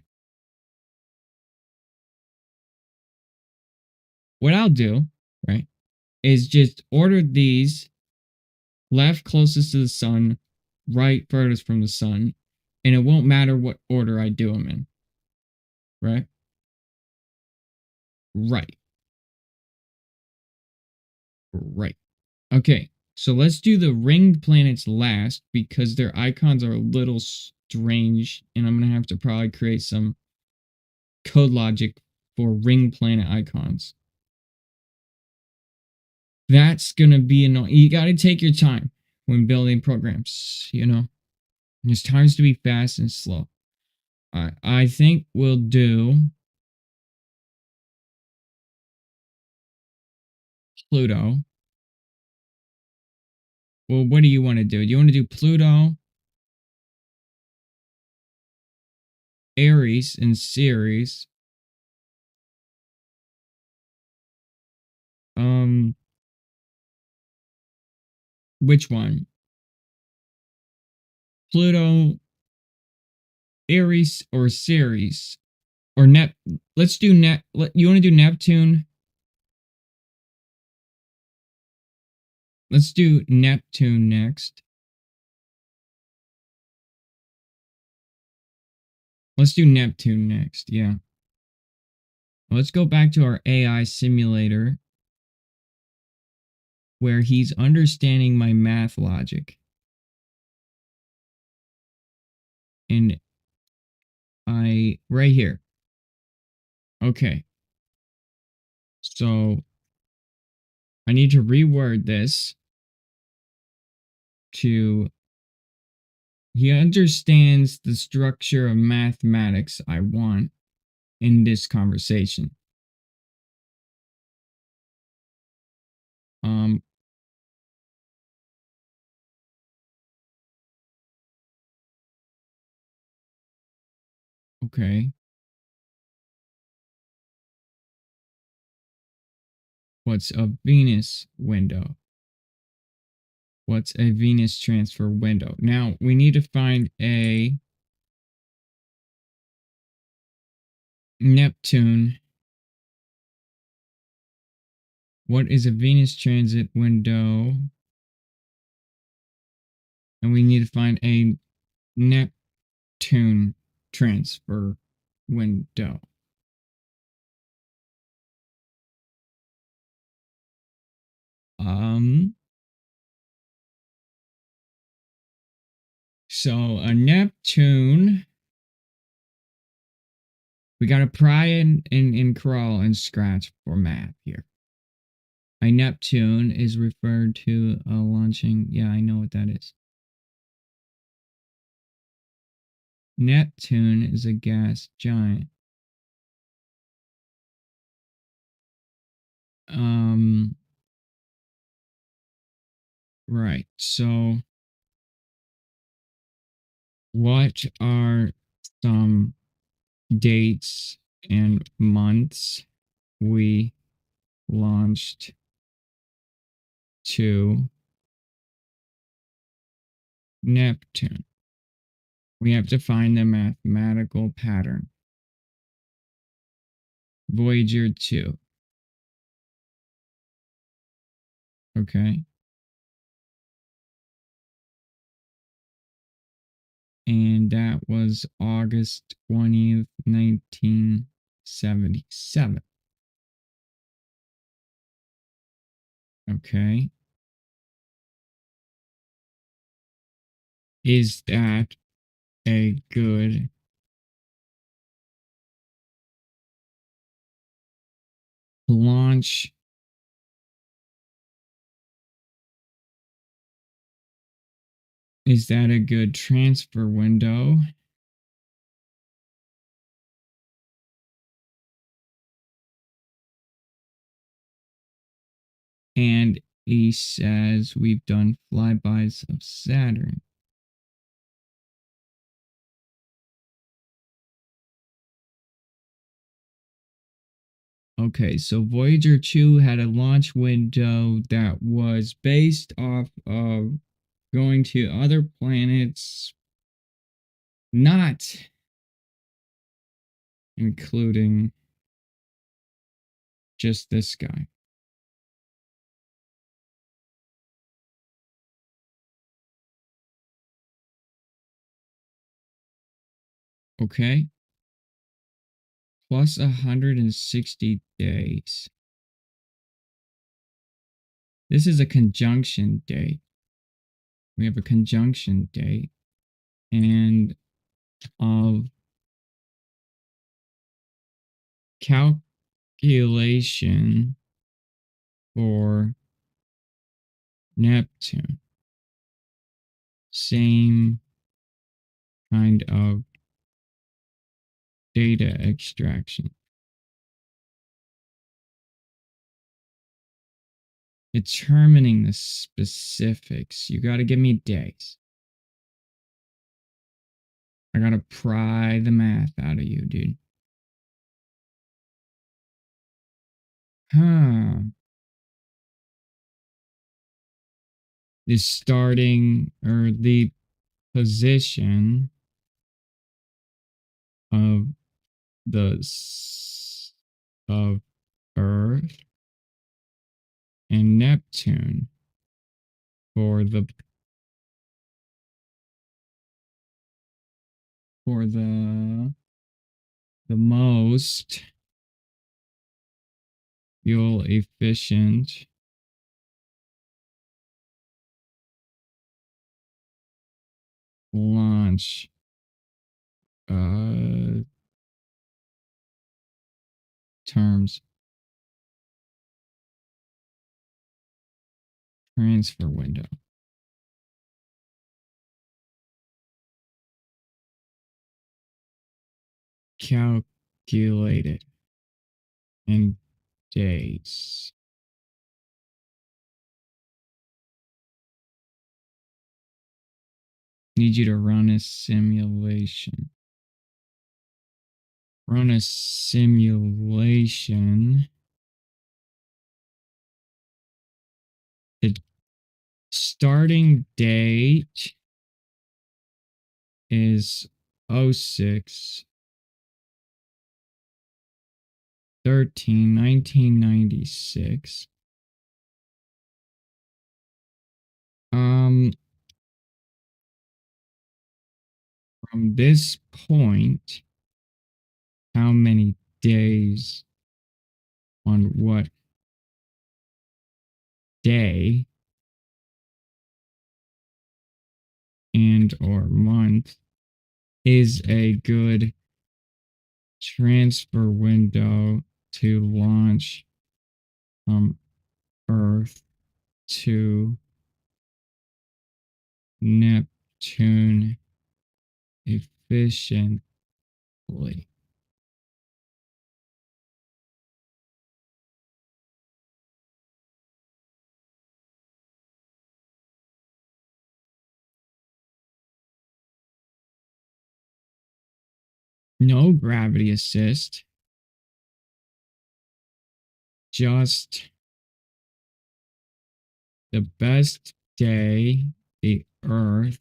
What I'll do, right, is just order these left closest to the sun, right furthest from the sun, and it won't matter what order I do them in. Right? Right. Right. Okay. So let's do the ringed planets last because their icons are a little strange, and I'm going to have to probably create some code logic for ring planet icons. That's going to be annoying. You got to take your time when building programs, you know? There's times to be fast and slow. All right, I think we'll do Pluto. Well, what do you want to do? Do you want to do Pluto, Aries, and Ceres? Which one? Pluto, Aries, or Ceres? Or let's do you want to do Neptune? Let's do Neptune next. Let's do Neptune next, yeah. Let's go back to our AI simulator where he's understanding my math logic. And right here. Okay. So I need to reword this to he understands the structure of mathematics I want in this conversation. Okay. What's a Venus window? What's a Venus transfer window? Now, we need to find a Neptune. What is a Venus transit window? And we need to find a Neptune transfer window. So a Neptune, we got to pry and crawl and scratch for math here. A Neptune is referred to a launching. Yeah, I know what that is. Neptune is a gas giant. Right. So what are some dates and months we launched to Neptune? We have to find the mathematical pattern. Voyager 2. Okay. And that was August 20th, 1977. Okay. Is that a good launch? Is that a good transfer window? And he says we've done flybys of Saturn. Okay, so Voyager 2 had a launch window that was based off of going to other planets, not including just this guy. Okay, plus 160 days. This is a conjunction date. We have a conjunction date and of calculation for Neptune. Same kind of data extraction. Determining the specifics. You got to give me days. I got to pry the math out of you, dude. Huh. The starting or the position of of Earth and Neptune for the most fuel efficient launch terms. Transfer window. Calculated in days. Need you to run a simulation. Run a simulation. The starting date is 06 13 1996. From this point, how many days on what day and or month is a good transfer window to launch from Earth to Neptune efficiently? No gravity assist. Just the best day the Earth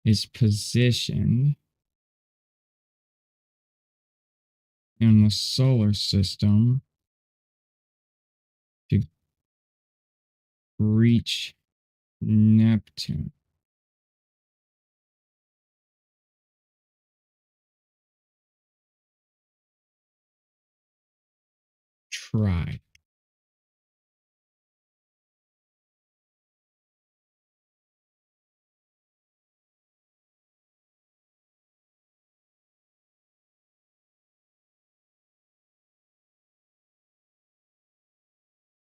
is positioned in the solar system to reach Neptune. Try.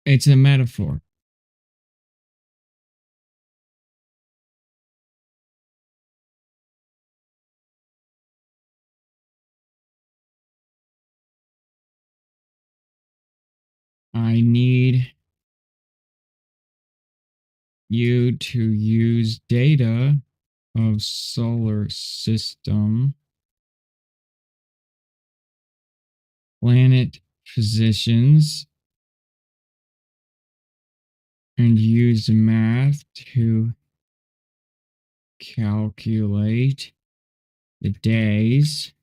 It's a metaphor. I need you to use data of solar system, planet positions, and use math to calculate the days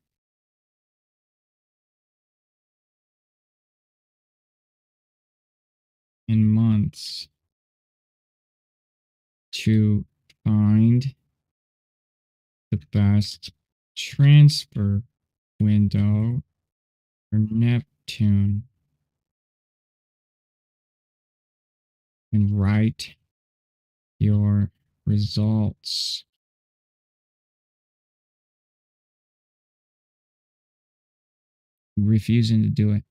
and months to find the best transfer window for Neptune and write your results. Refusing to do it.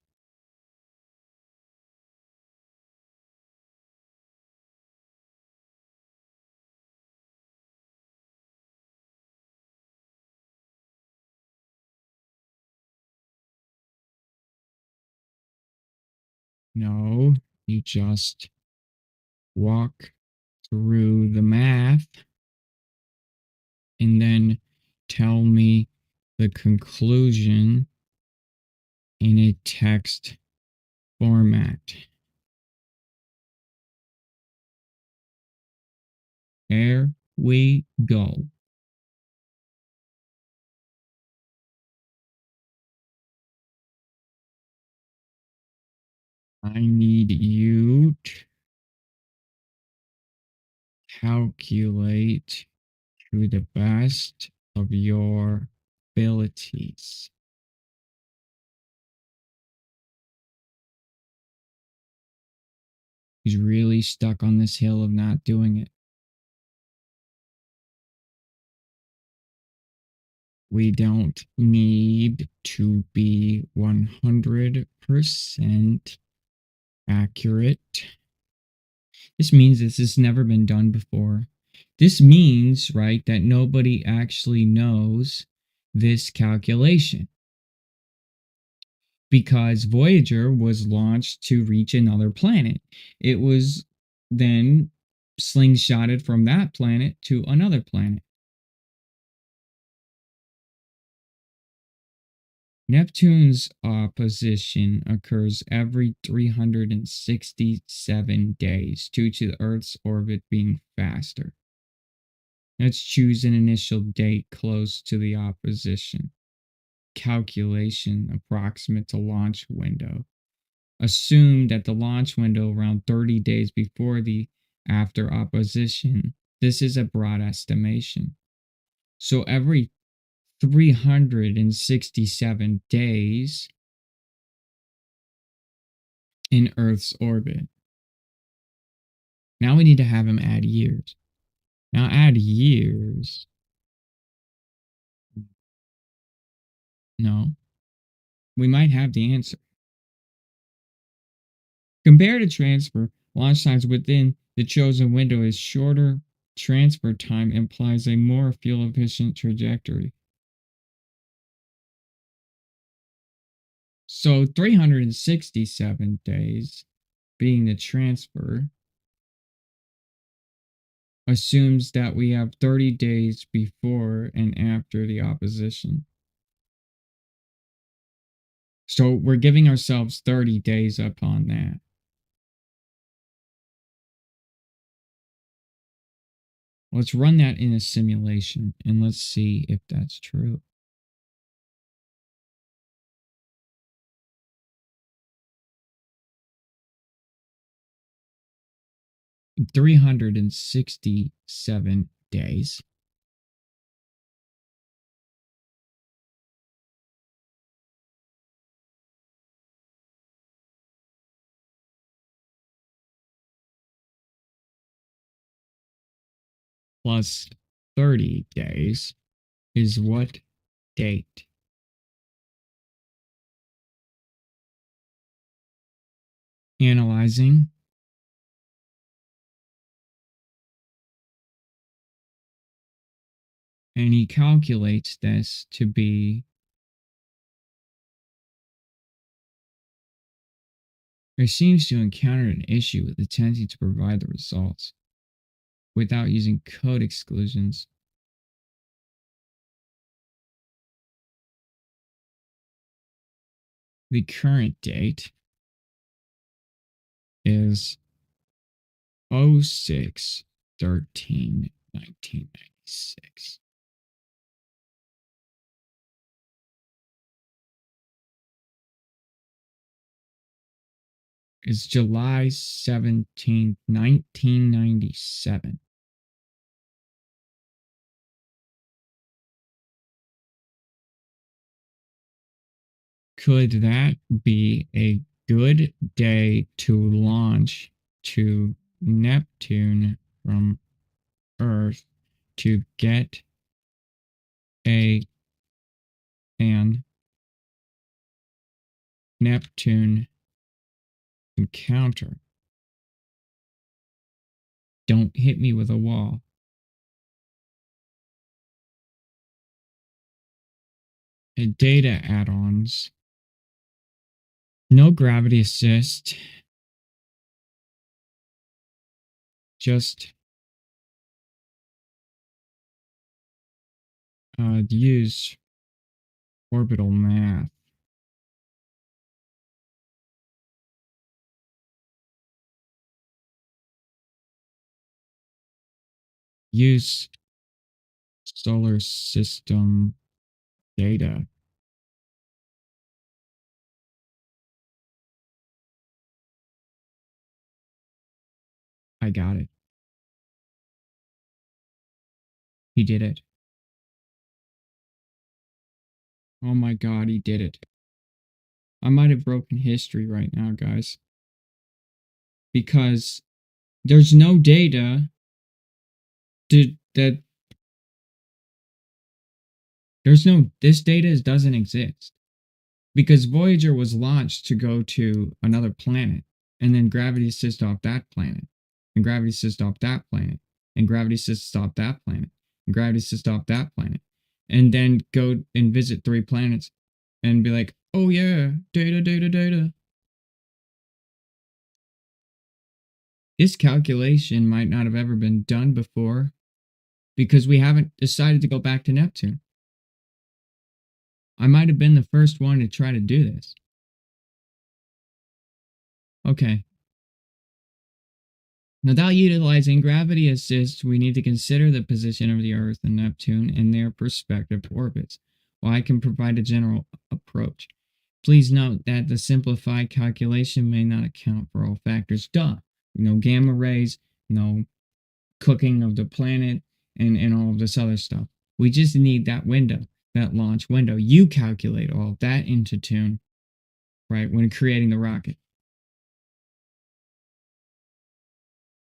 No, you just walk through the math and then tell me the conclusion in a text format. There we go. I need you to calculate to the best of your abilities. He's really stuck on this hill of not doing it. We don't need to be 100% accurate. This means this has never been done before. This means, right, that nobody actually knows this calculation because Voyager was launched to reach another planet. It was then slingshotted from that planet to another planet. Neptune's opposition occurs every 367 days due to the Earth's orbit being faster. Let's choose an initial date close to the opposition. Calculation approximate to launch window. Assume that the launch window around 30 days before the after opposition. This is a broad estimation. So every 367 days in Earth's orbit. Now we need to have him add years. Now add years. No. We might have the answer. Compared to transfer, launch times within the chosen window is shorter. Transfer time implies a more fuel-efficient trajectory. So 367 days being the transfer assumes that we have 30 days before and after the opposition. So we're giving ourselves 30 days upon that. Let's run that in a simulation and let's see if that's true. 367 days. Plus 30 days is what date? Analyzing. And he calculates this to be there seems to encounter an issue with attempting to provide the results without using code exclusions. The current date is 06/13/1996. It's July 17th, 1997. Could that be a good day to launch to Neptune from Earth to get an Neptune encounter? Don't hit me with a wall. Data add-ons. No gravity assist. Just use orbital math. Use solar system data. I got it. He did it. Oh my god, he did it. I might have broken history right now, guys. Because there's no data that this data doesn't exist. Because Voyager was launched to go to another planet, and then gravity assist off that planet, and gravity assist off that planet, and gravity assist off that planet, and gravity assist off that planet, and then go and visit 3 planets and be like, oh yeah, data, data, data. This calculation might not have ever been done before because we haven't decided to go back to Neptune. I might have been the first one to try to do this. Okay. Without utilizing gravity assist, we need to consider the position of the Earth and Neptune in their respective orbits. While I can provide a general approach, please note that the simplified calculation may not account for all factors. Duh! No gamma rays, no cooking of the planet, and all of this other stuff. We just need that window, that launch window. You calculate all of that into tune, right, when creating the rocket.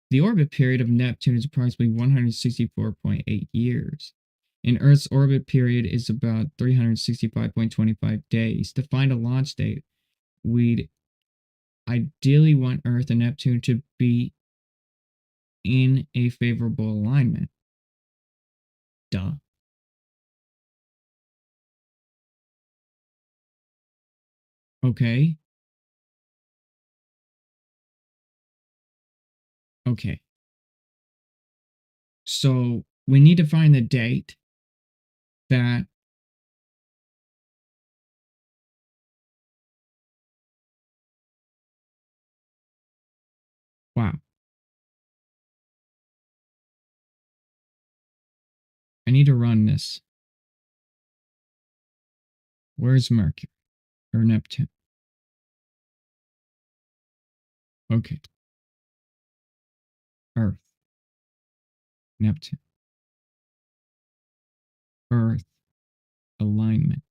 The orbit period of Neptune is approximately 164.8 years. And Earth's orbit period is about 365.25 days. To find a launch date, we'd ideally want Earth and Neptune to be in a favorable alignment. Duh. Okay. Okay. So we need to find the date that wow. I need to run this. Where's Mercury or Neptune? Okay. Earth, Neptune, Earth, alignment,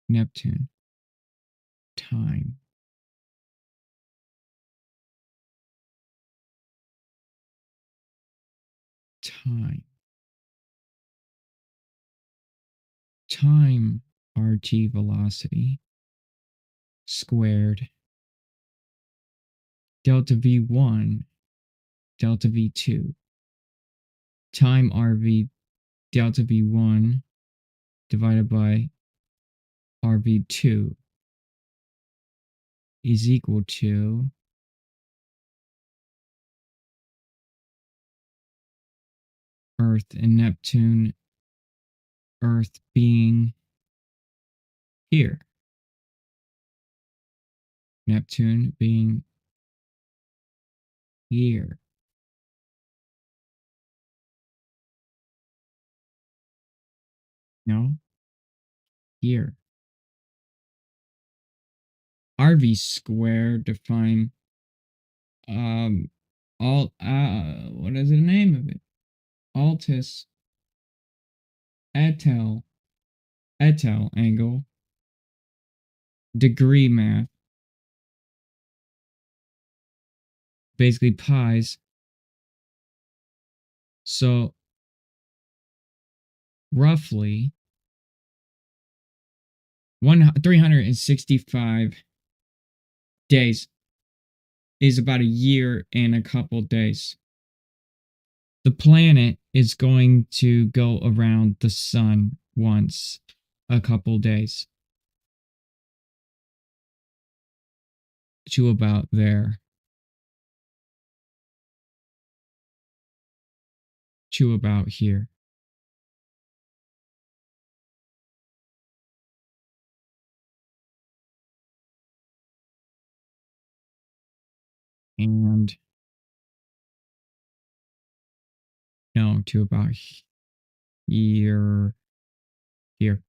Neptune, time, time, time, RT velocity, squared, delta V1, delta V2, time RV, delta V1 divided by RV2 is equal to Earth and Neptune, Earth being here, Neptune being here. No, here. RV squared define all what is the name of it? Altus etel angle degree math, basically pies. So roughly 365 days is about a year and a couple days. The planet is going to go around the sun once a couple days to about there, to about here. And no, to about here. Here.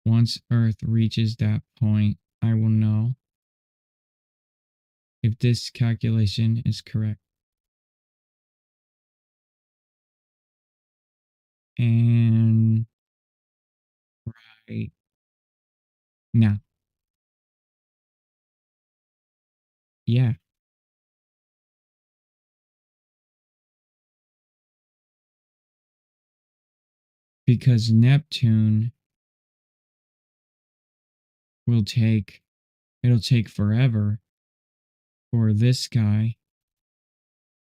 Once Earth reaches that point, I will know if this calculation is correct. And right now. Yeah. Because Neptune it'll take forever for this guy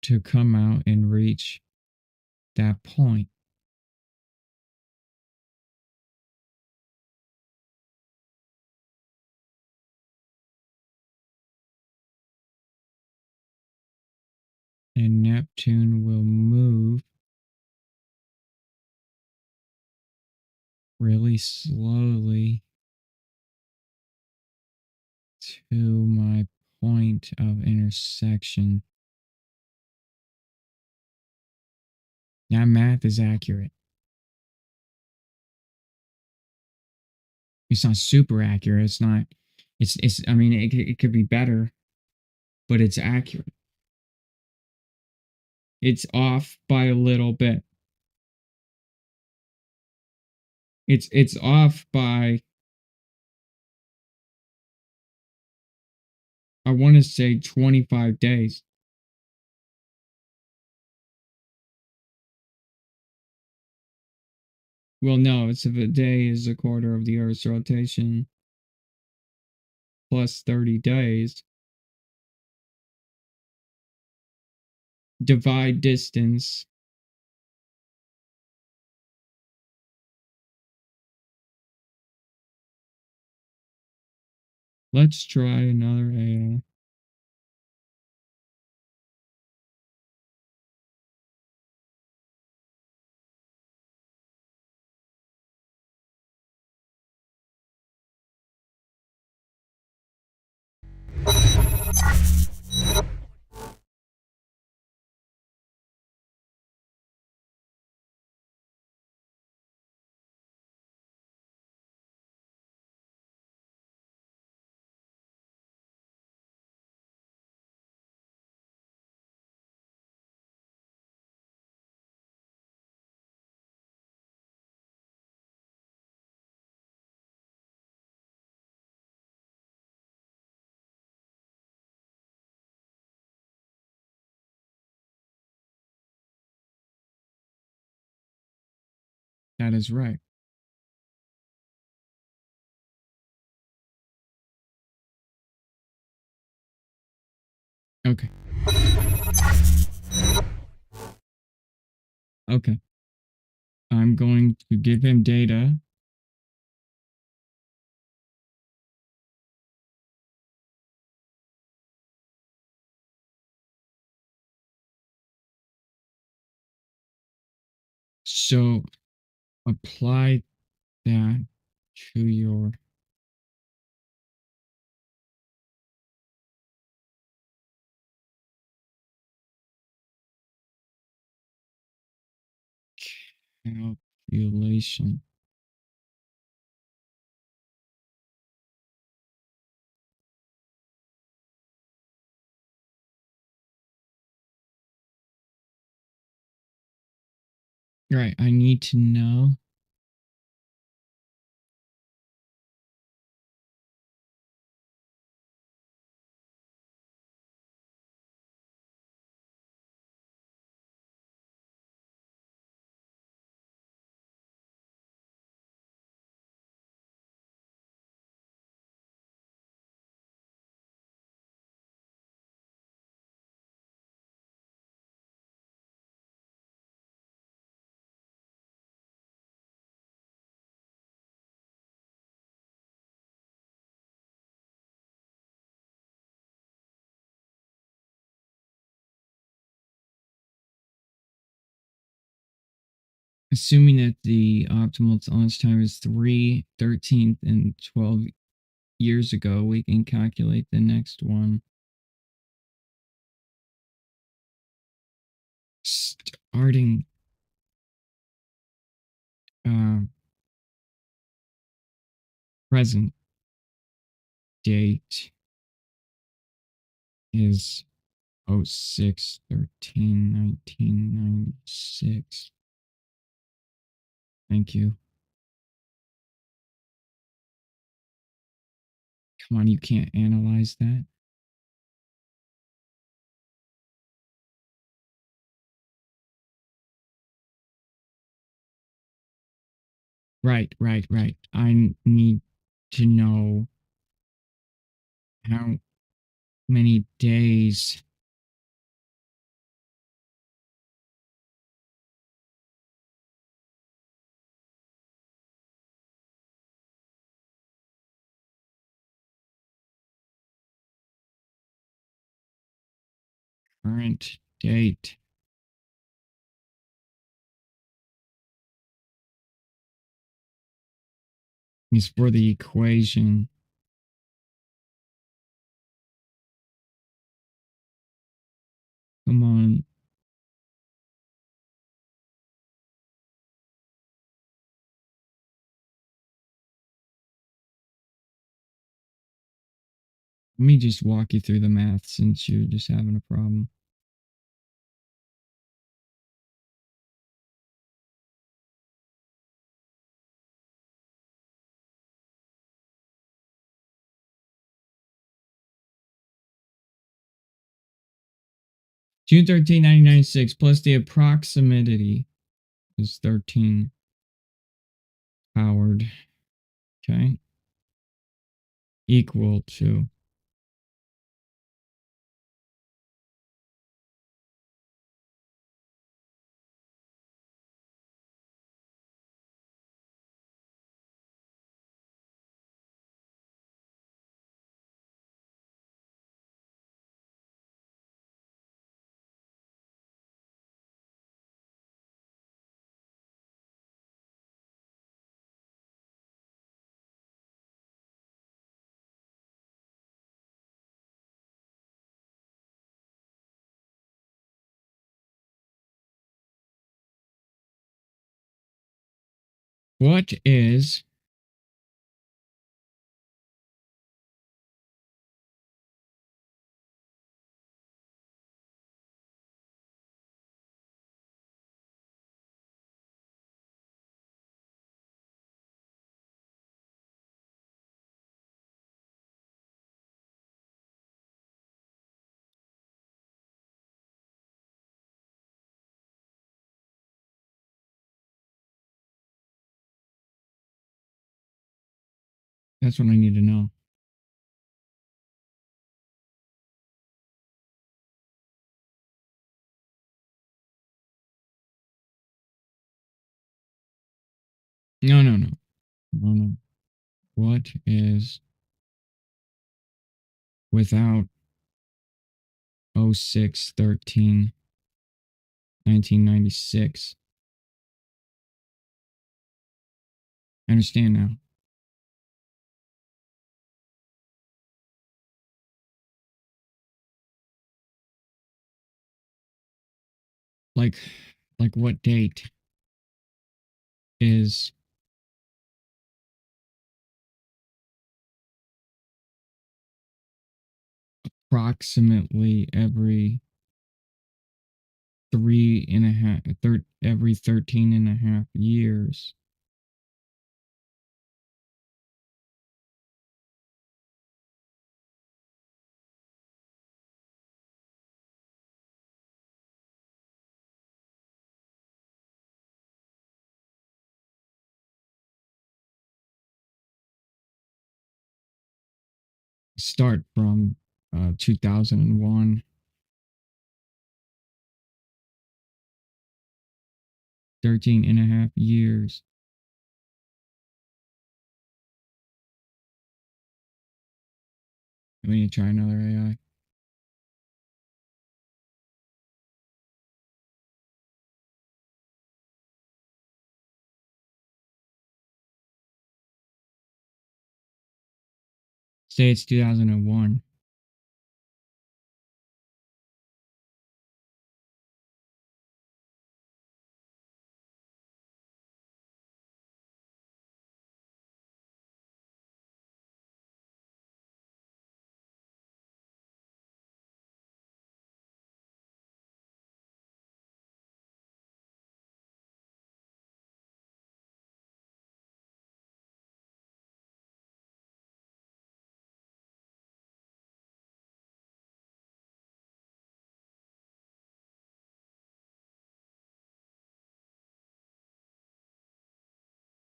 to come out and reach that point. And Neptune will move really slowly to my point of intersection. That math is accurate. It's not super accurate. It's not, I mean, it could be better, but it's accurate. It's off by a little bit. It's off by, I want to say 25 days. Well, no, it's if a day is a quarter of the Earth's rotation plus 30 days. Divide distance. Let's try another AI. is right. Okay. Okay. I'm going to give him data. So apply that to your calculation. Right. I need to know assuming that the optimal launch time is 3/13 and 12 years ago, we can calculate the next one. Starting uh, present date is 06/13/1996. Thank you. Come on, you can't analyze that. Right, right, right. I need to know how many days current date is for the equation. Come on. Let me just walk you through the math since you're just having a problem. June 13, 1996 plus the approximatity is 13 powered. Okay. Equal to what is That's what I need to know. No, no, no. No, no. What is without 06/13/1996? I understand now. Like, like what date is approximately every 13 and a half years? Start from 2001, 13 and a half years. We need to try another AI. Say it's 2001.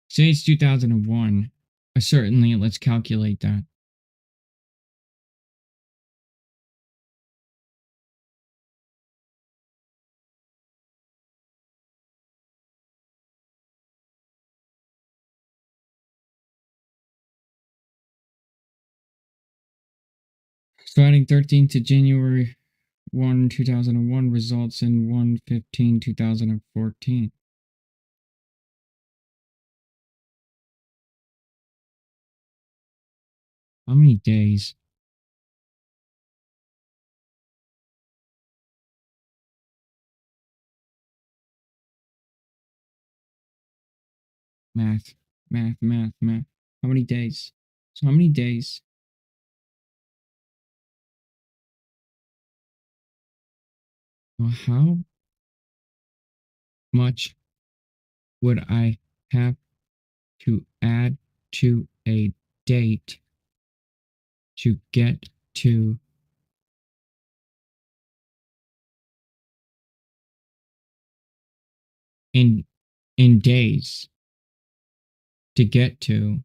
Say it's 2001. Certainly, let's calculate that. So adding 13 to January 1, 2001 results in 1/15/2014. How many days? Math, math, math, math. How many days? So how many days? Well, how much would I have to add to a date to get to in in days to get to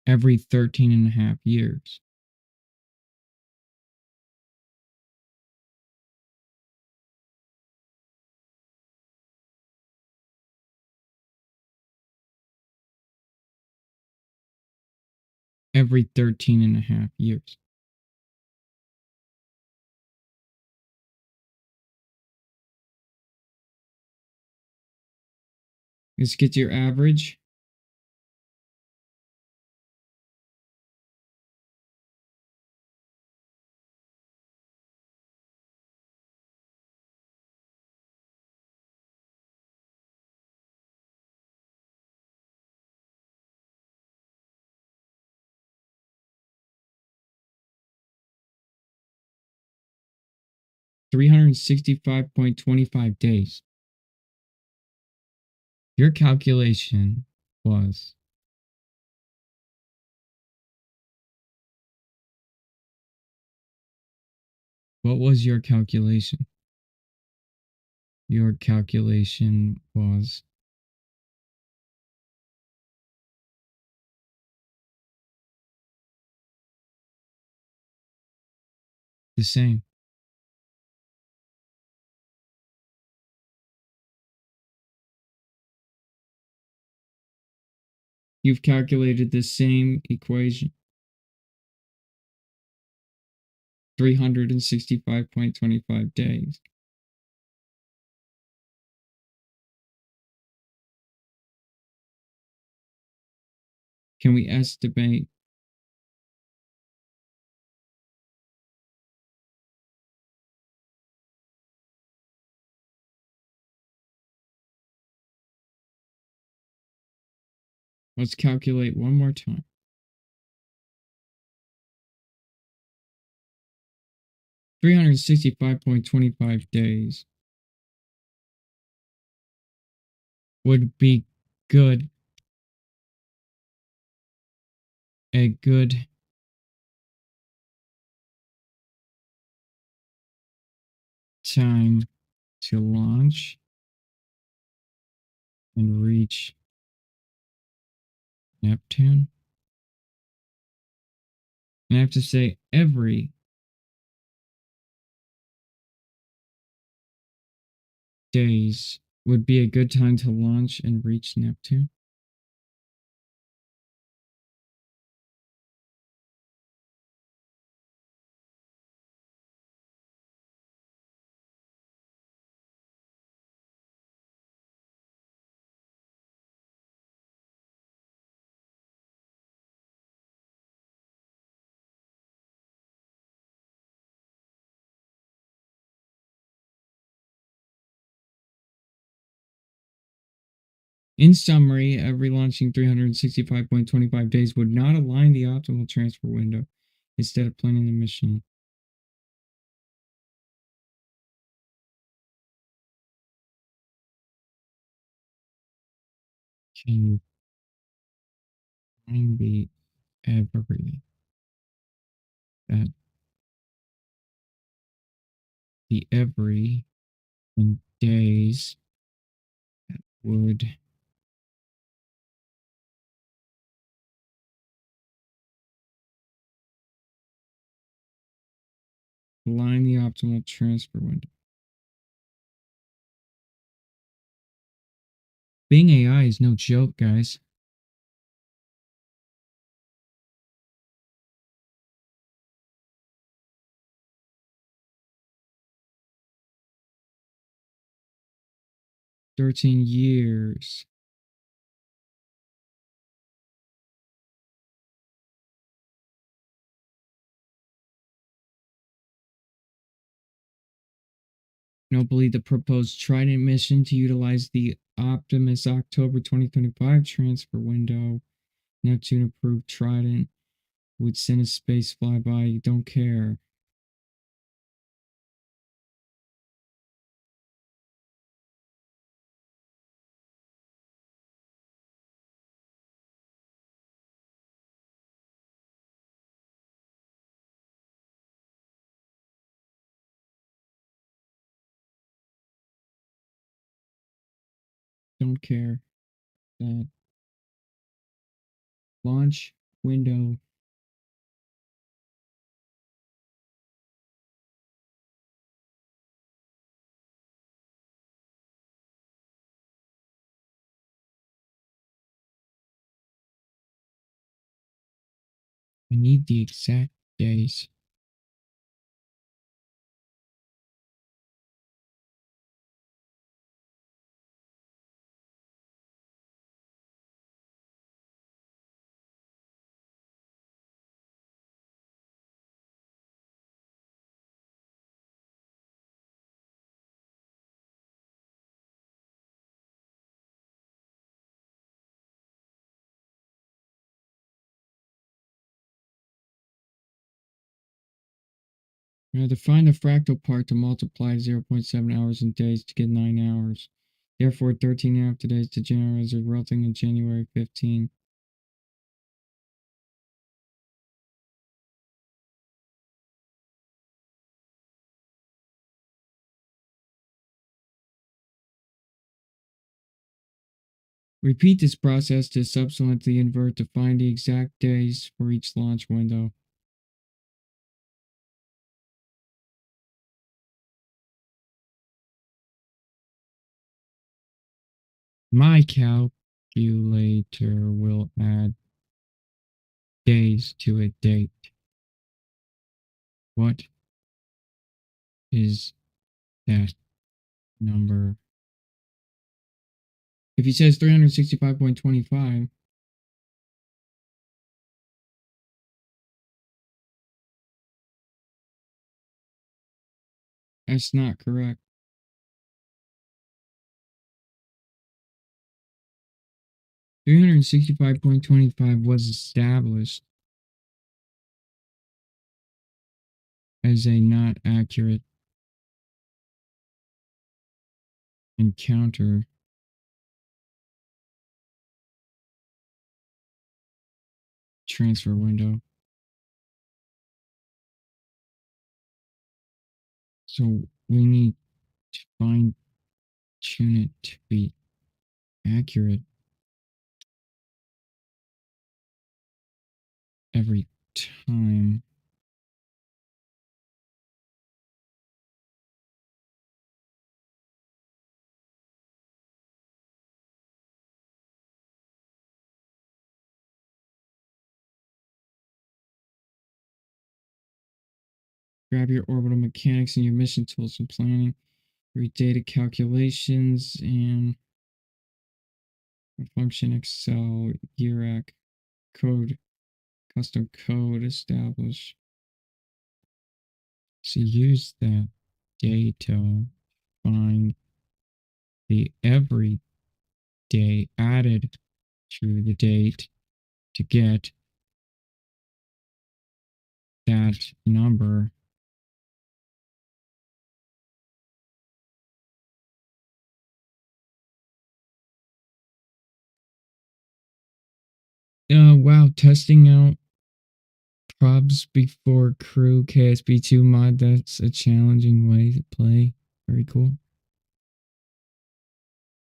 every 13 and a half years? Every 13 and a half years. Let's get your average. 365.25 days. Your calculation was What was your calculation? Your calculation was the same. You've calculated the same equation. 365.25 days. Can we estimate? Let's calculate one more time. 365.25 days would be good. A good time to launch and reach Neptune. And I have to say every days would be a good time to launch and reach Neptune. In summary, every launching 365.25 days would not align the optimal transfer window instead of planning the mission. Can time be every that the every in days would align the optimal transfer window. Being AI is no joke, guys. $13 years. I don't believe the proposed Trident mission to utilize the Optimus October 2025 transfer window. Neptune approved Trident would send a space flyby. Don't care. Don't care. That launch window. I need the exact days. Now to find the fractal part to multiply 0.7 hours in days to get 9 hours. Therefore, 13.5 days to generate as resulting in January 15. Repeat this process to subsequently invert to find the exact days for each launch window. My calculator will add days to a date. What is that number? If he says 365.25, that's not correct. 365.25 was established as a not accurate encounter transfer window. So we need to fine tune it to be accurate every time. Grab your orbital mechanics and your mission tools and planning. Read data calculations and function Excel, URAC, code, custom code establish. So use that data, find the every day added to the date to get that number. Wow, testing out probs before crew KSB2 mod. That's a challenging way to play. Very cool.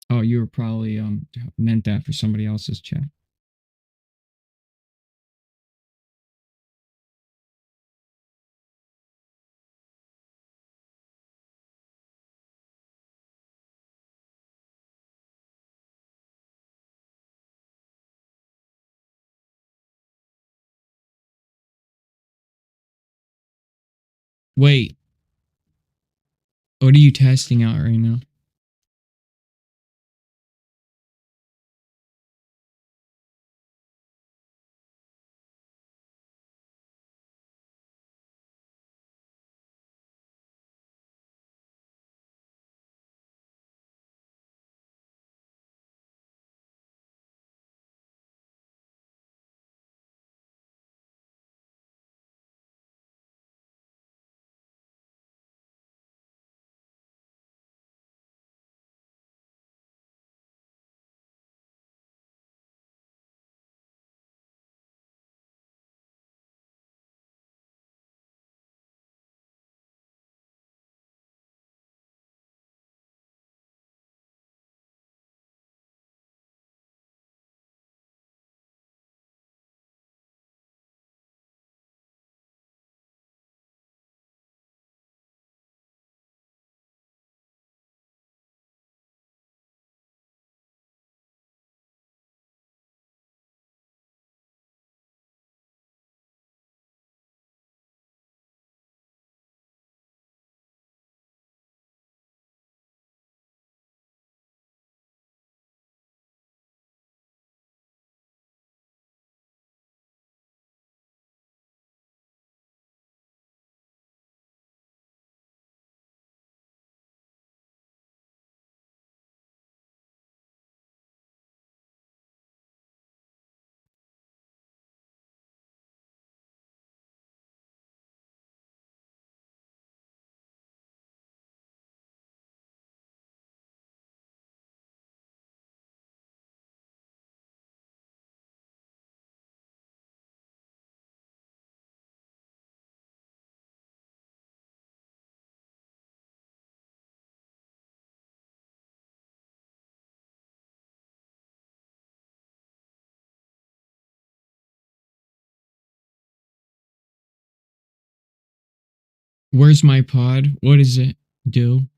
Oh, you were probably meant that for somebody else's chat. Wait, what are you testing out right now? Where's my pod? What does it do?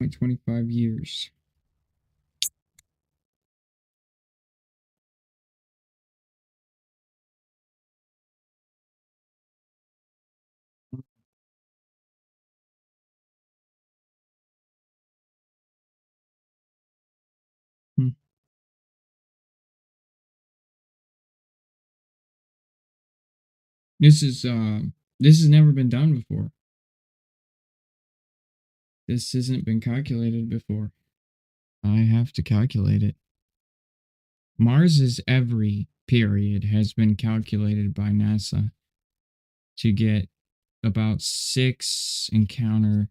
25 years. Hmm. This has never been done before. This hasn't been calculated before. I have to calculate it. Mars's every period has been calculated by NASA to get about 6 encounter,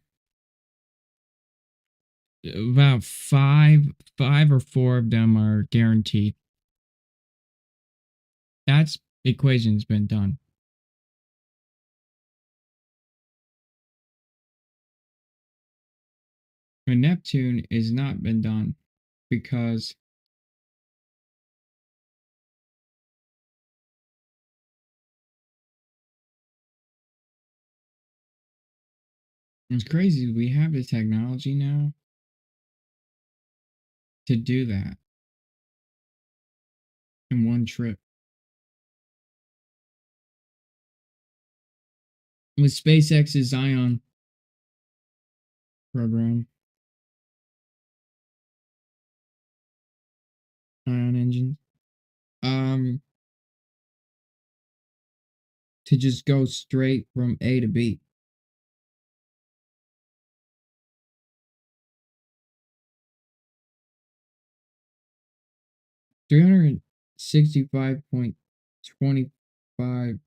about five or four of them are guaranteed. That's equation's been done. And Neptune has not been done because it's crazy. We have the technology now to do that in one trip. With SpaceX's Zion program, ion engines, to just go straight from A to B. $365.25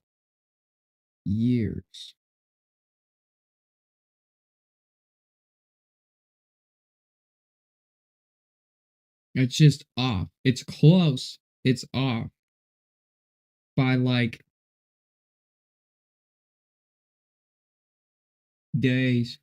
years. It's just off. It's close. It's off by like days.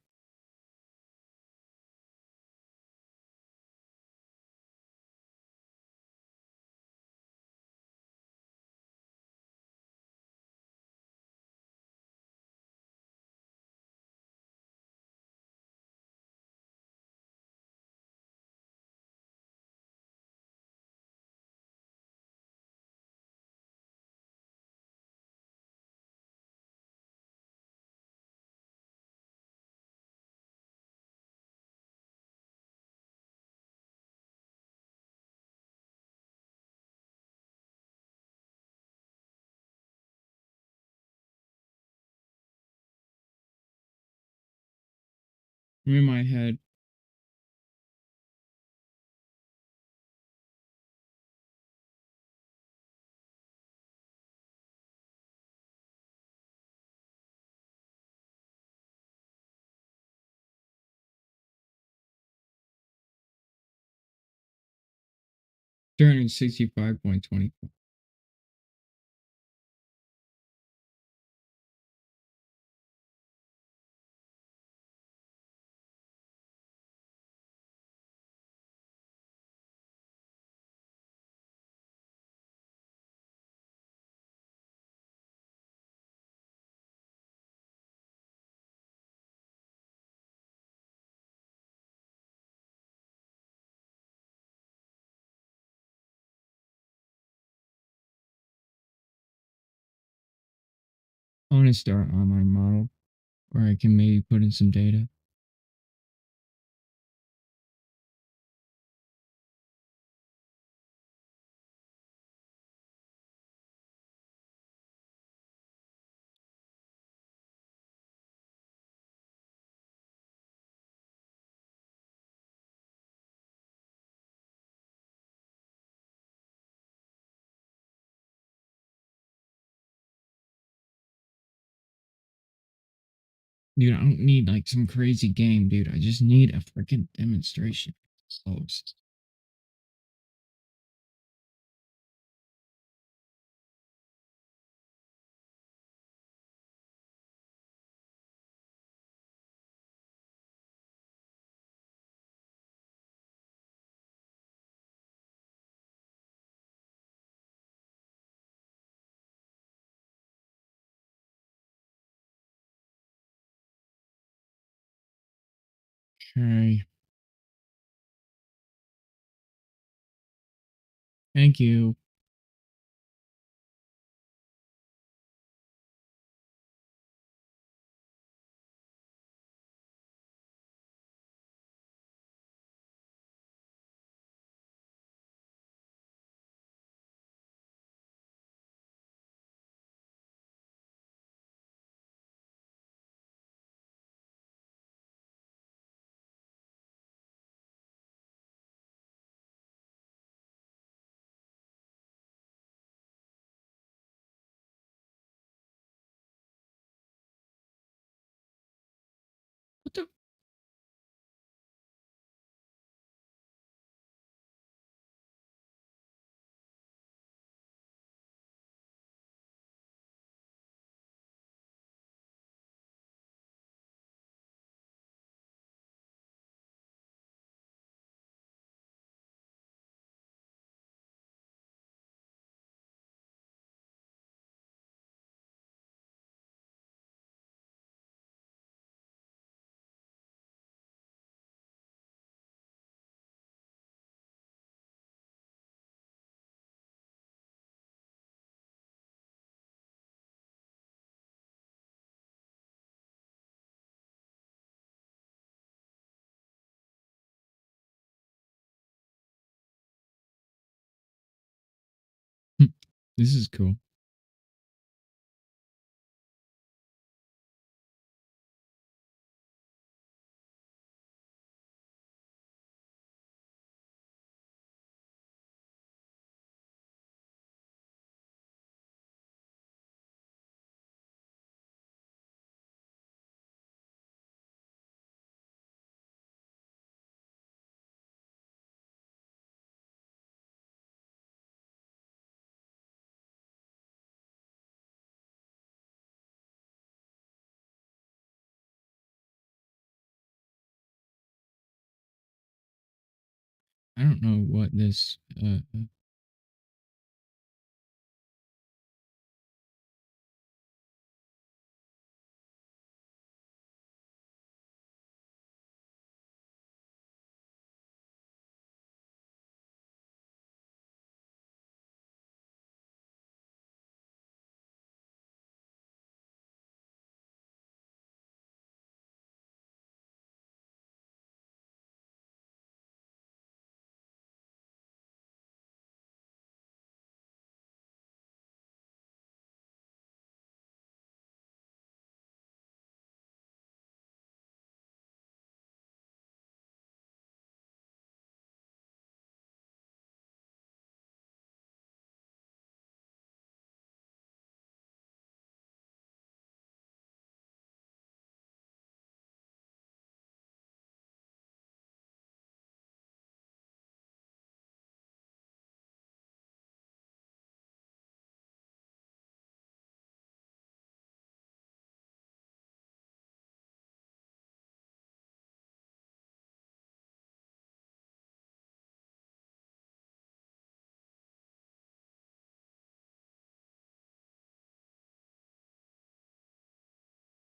In my head. $365.25. I want to start on my model where I can maybe put in some data. Dude, I don't need like some crazy game, dude. I just need a freaking demonstration. So okay. Thank you. What the? This is cool. I don't know what this.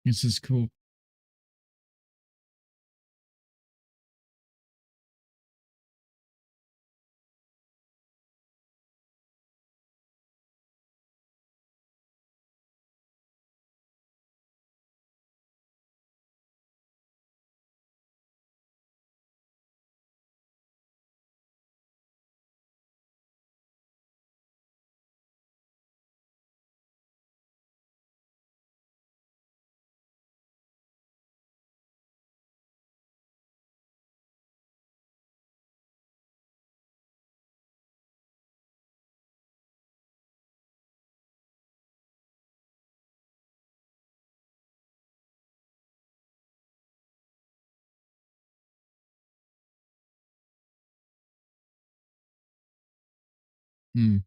This is cool. Hmm.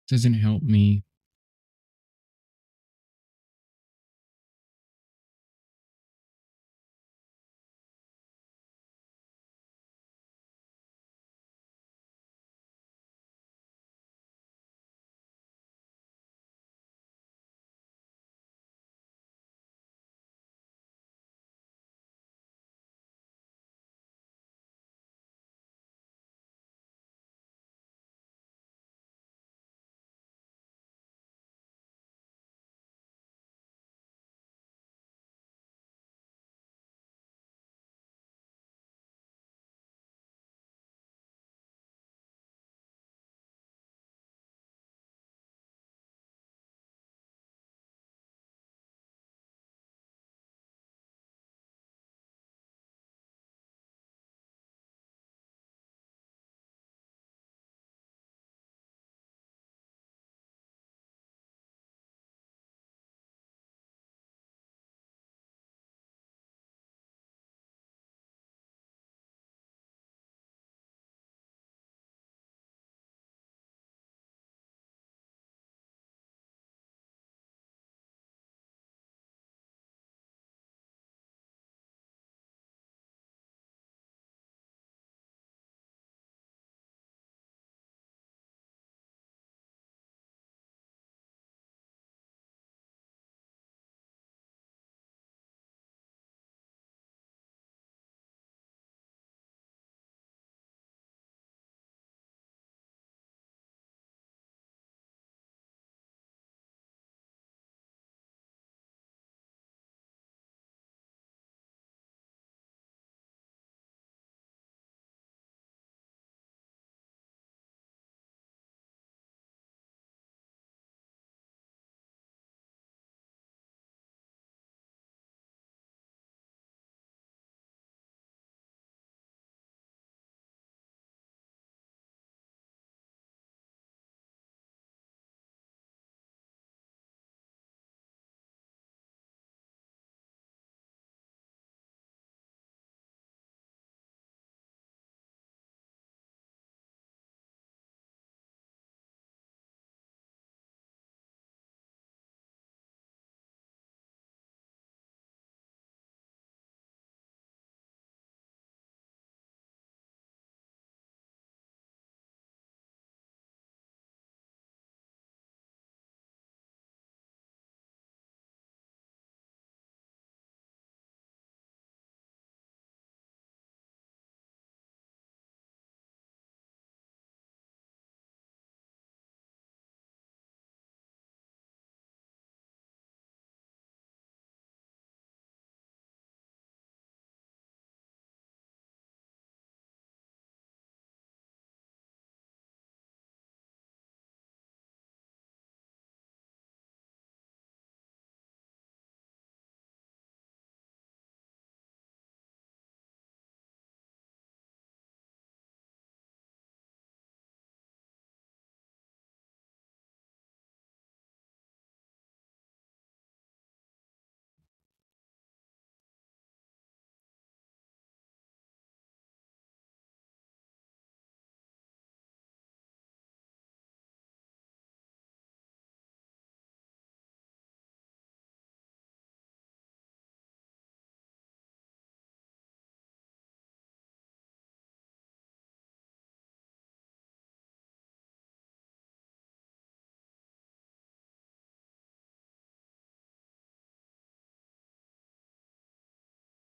Doesn't help me.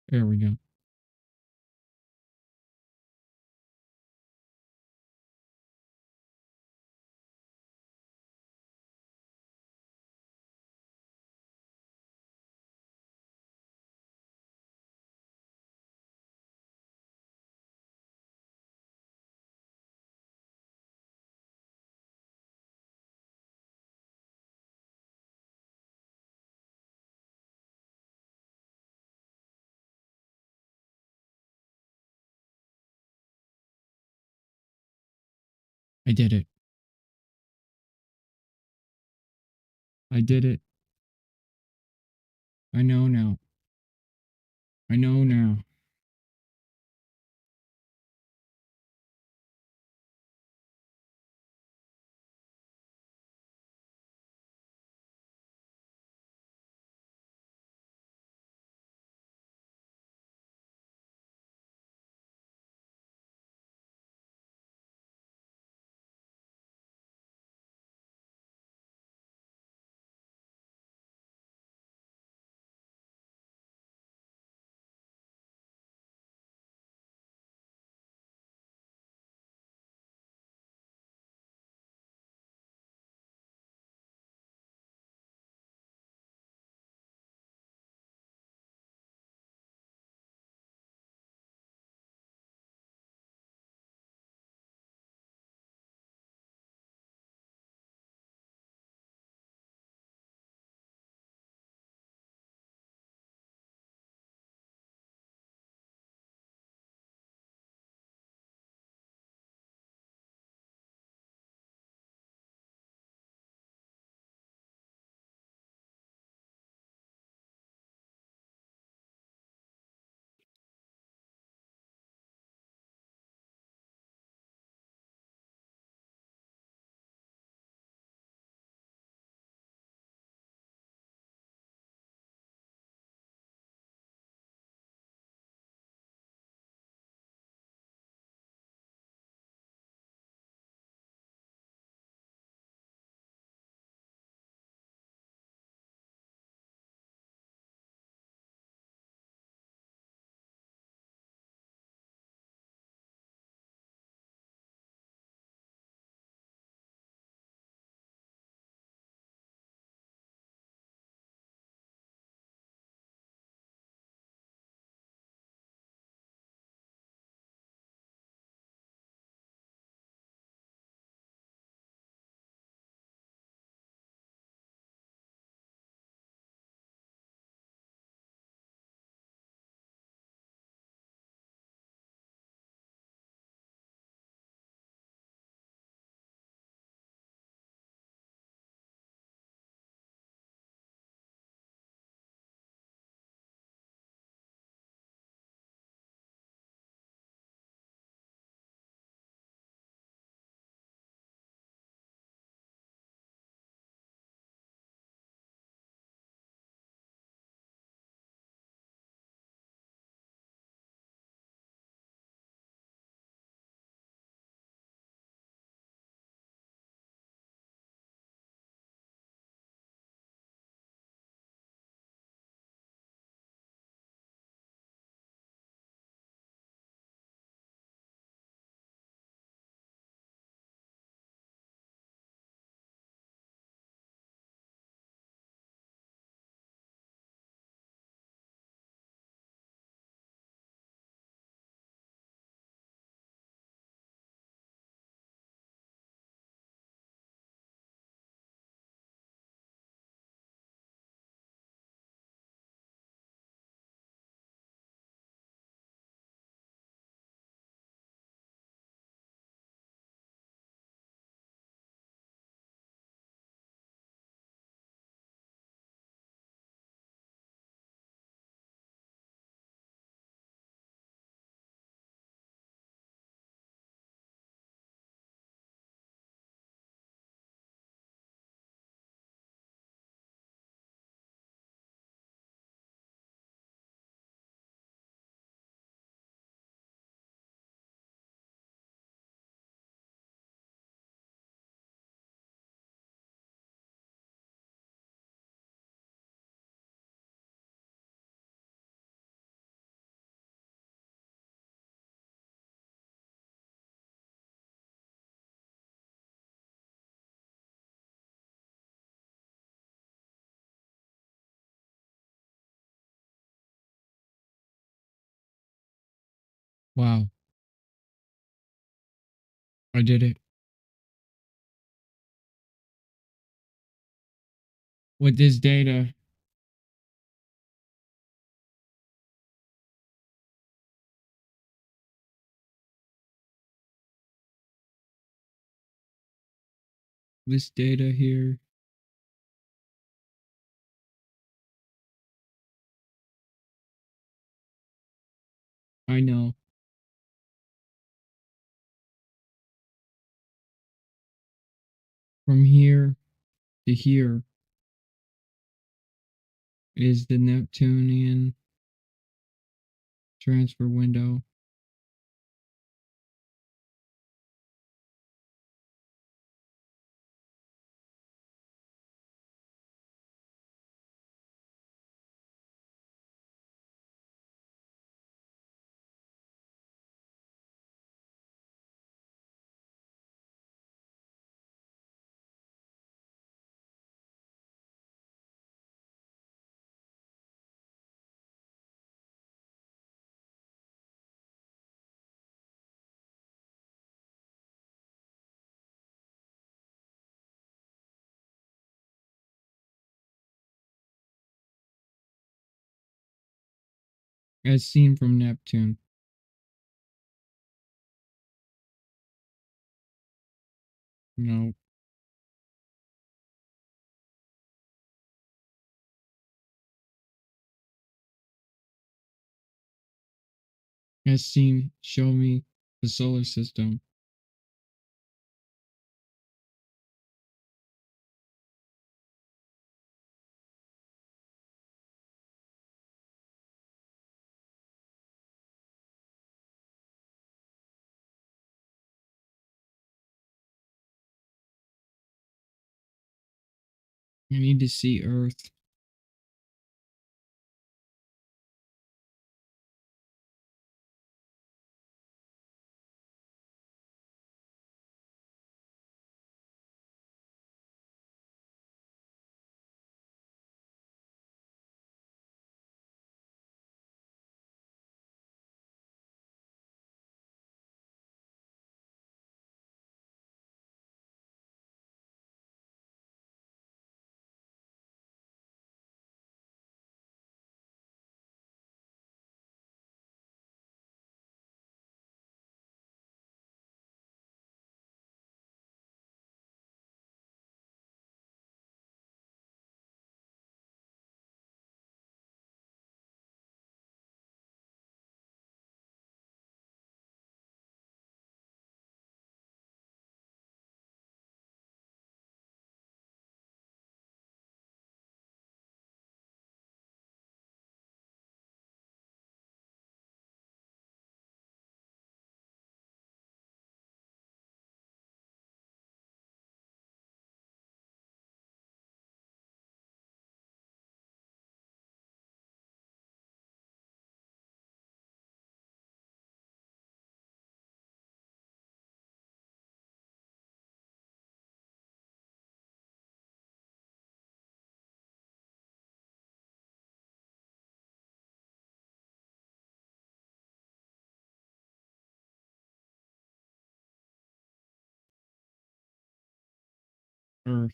There we go. I did it. I did it. I know now. I know now. Wow. I did it. With this data, this data here, I know from here to here is the Neptunian transfer window. As seen from Neptune. No, as seen, show me the solar system. I need to see Earth. Earth.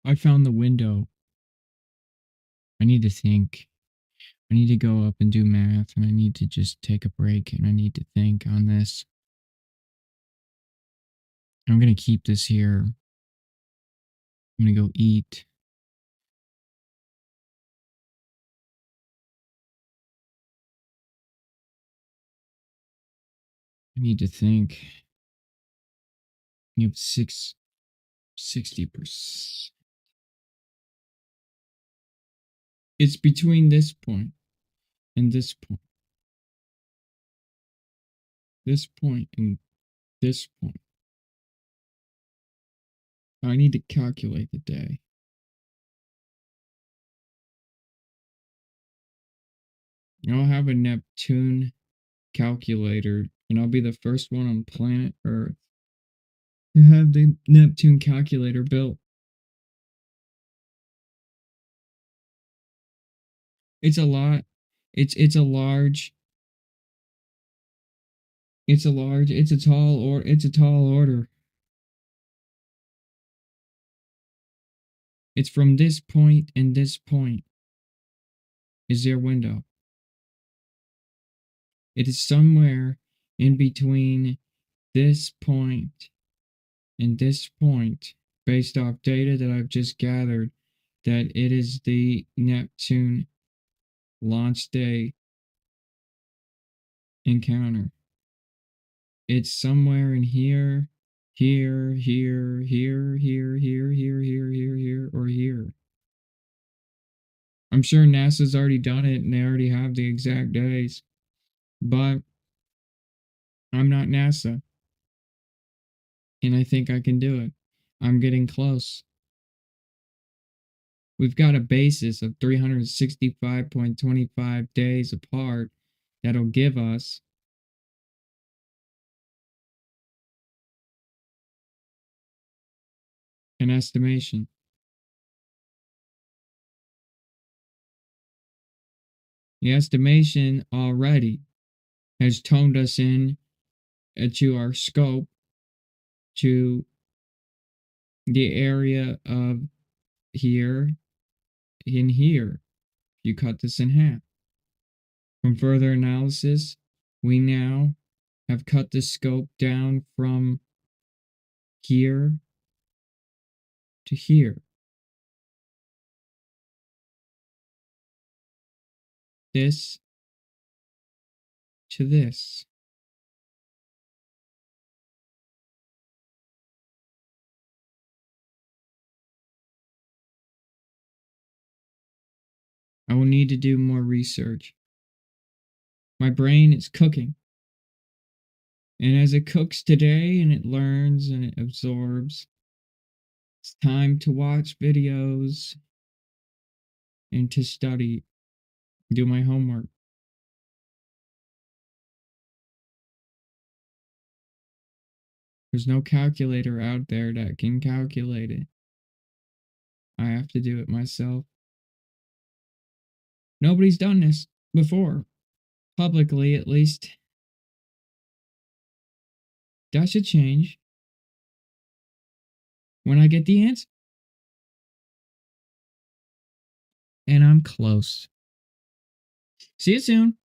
I found the window. I need to think. I need to go up and do math, and I need to just take a break, and I need to think on this. I'm gonna keep this here. I'm gonna go eat. I need to think. You have 60%. It's between this point and this point. This point and this point. I need to calculate the day. I'll have a Neptune calculator, and I'll be the first one on planet Earth to have the Neptune calculator built. It's a lot. It's a large. It's a large. It's a tall or. It's a tall order. It's from this point and this point is their window. It is somewhere in between this point and this point, based off data that I've just gathered, that it is the Neptune launch day encounter. It's somewhere in here, here, here, here, here, here, here, here, here, here, or here. I'm sure NASA's already done it and they already have the exact days, but I'm not NASA, and I think I can do it. I'm getting close. We've got a basis of 365.25 days apart that'll give us an estimation. The estimation already has toned us in to our scope to the area of here in here. You cut this in half. From further analysis, we now have cut the scope down from here to here. This to this. I will need to do more research. My brain is cooking. And as it cooks today and it learns and it absorbs, it's time to watch videos and to study, do my homework. There's no calculator out there that can calculate it. I have to do it myself. Nobody's done this before, publicly at least. That should change when I get the answer. And I'm close. See you soon.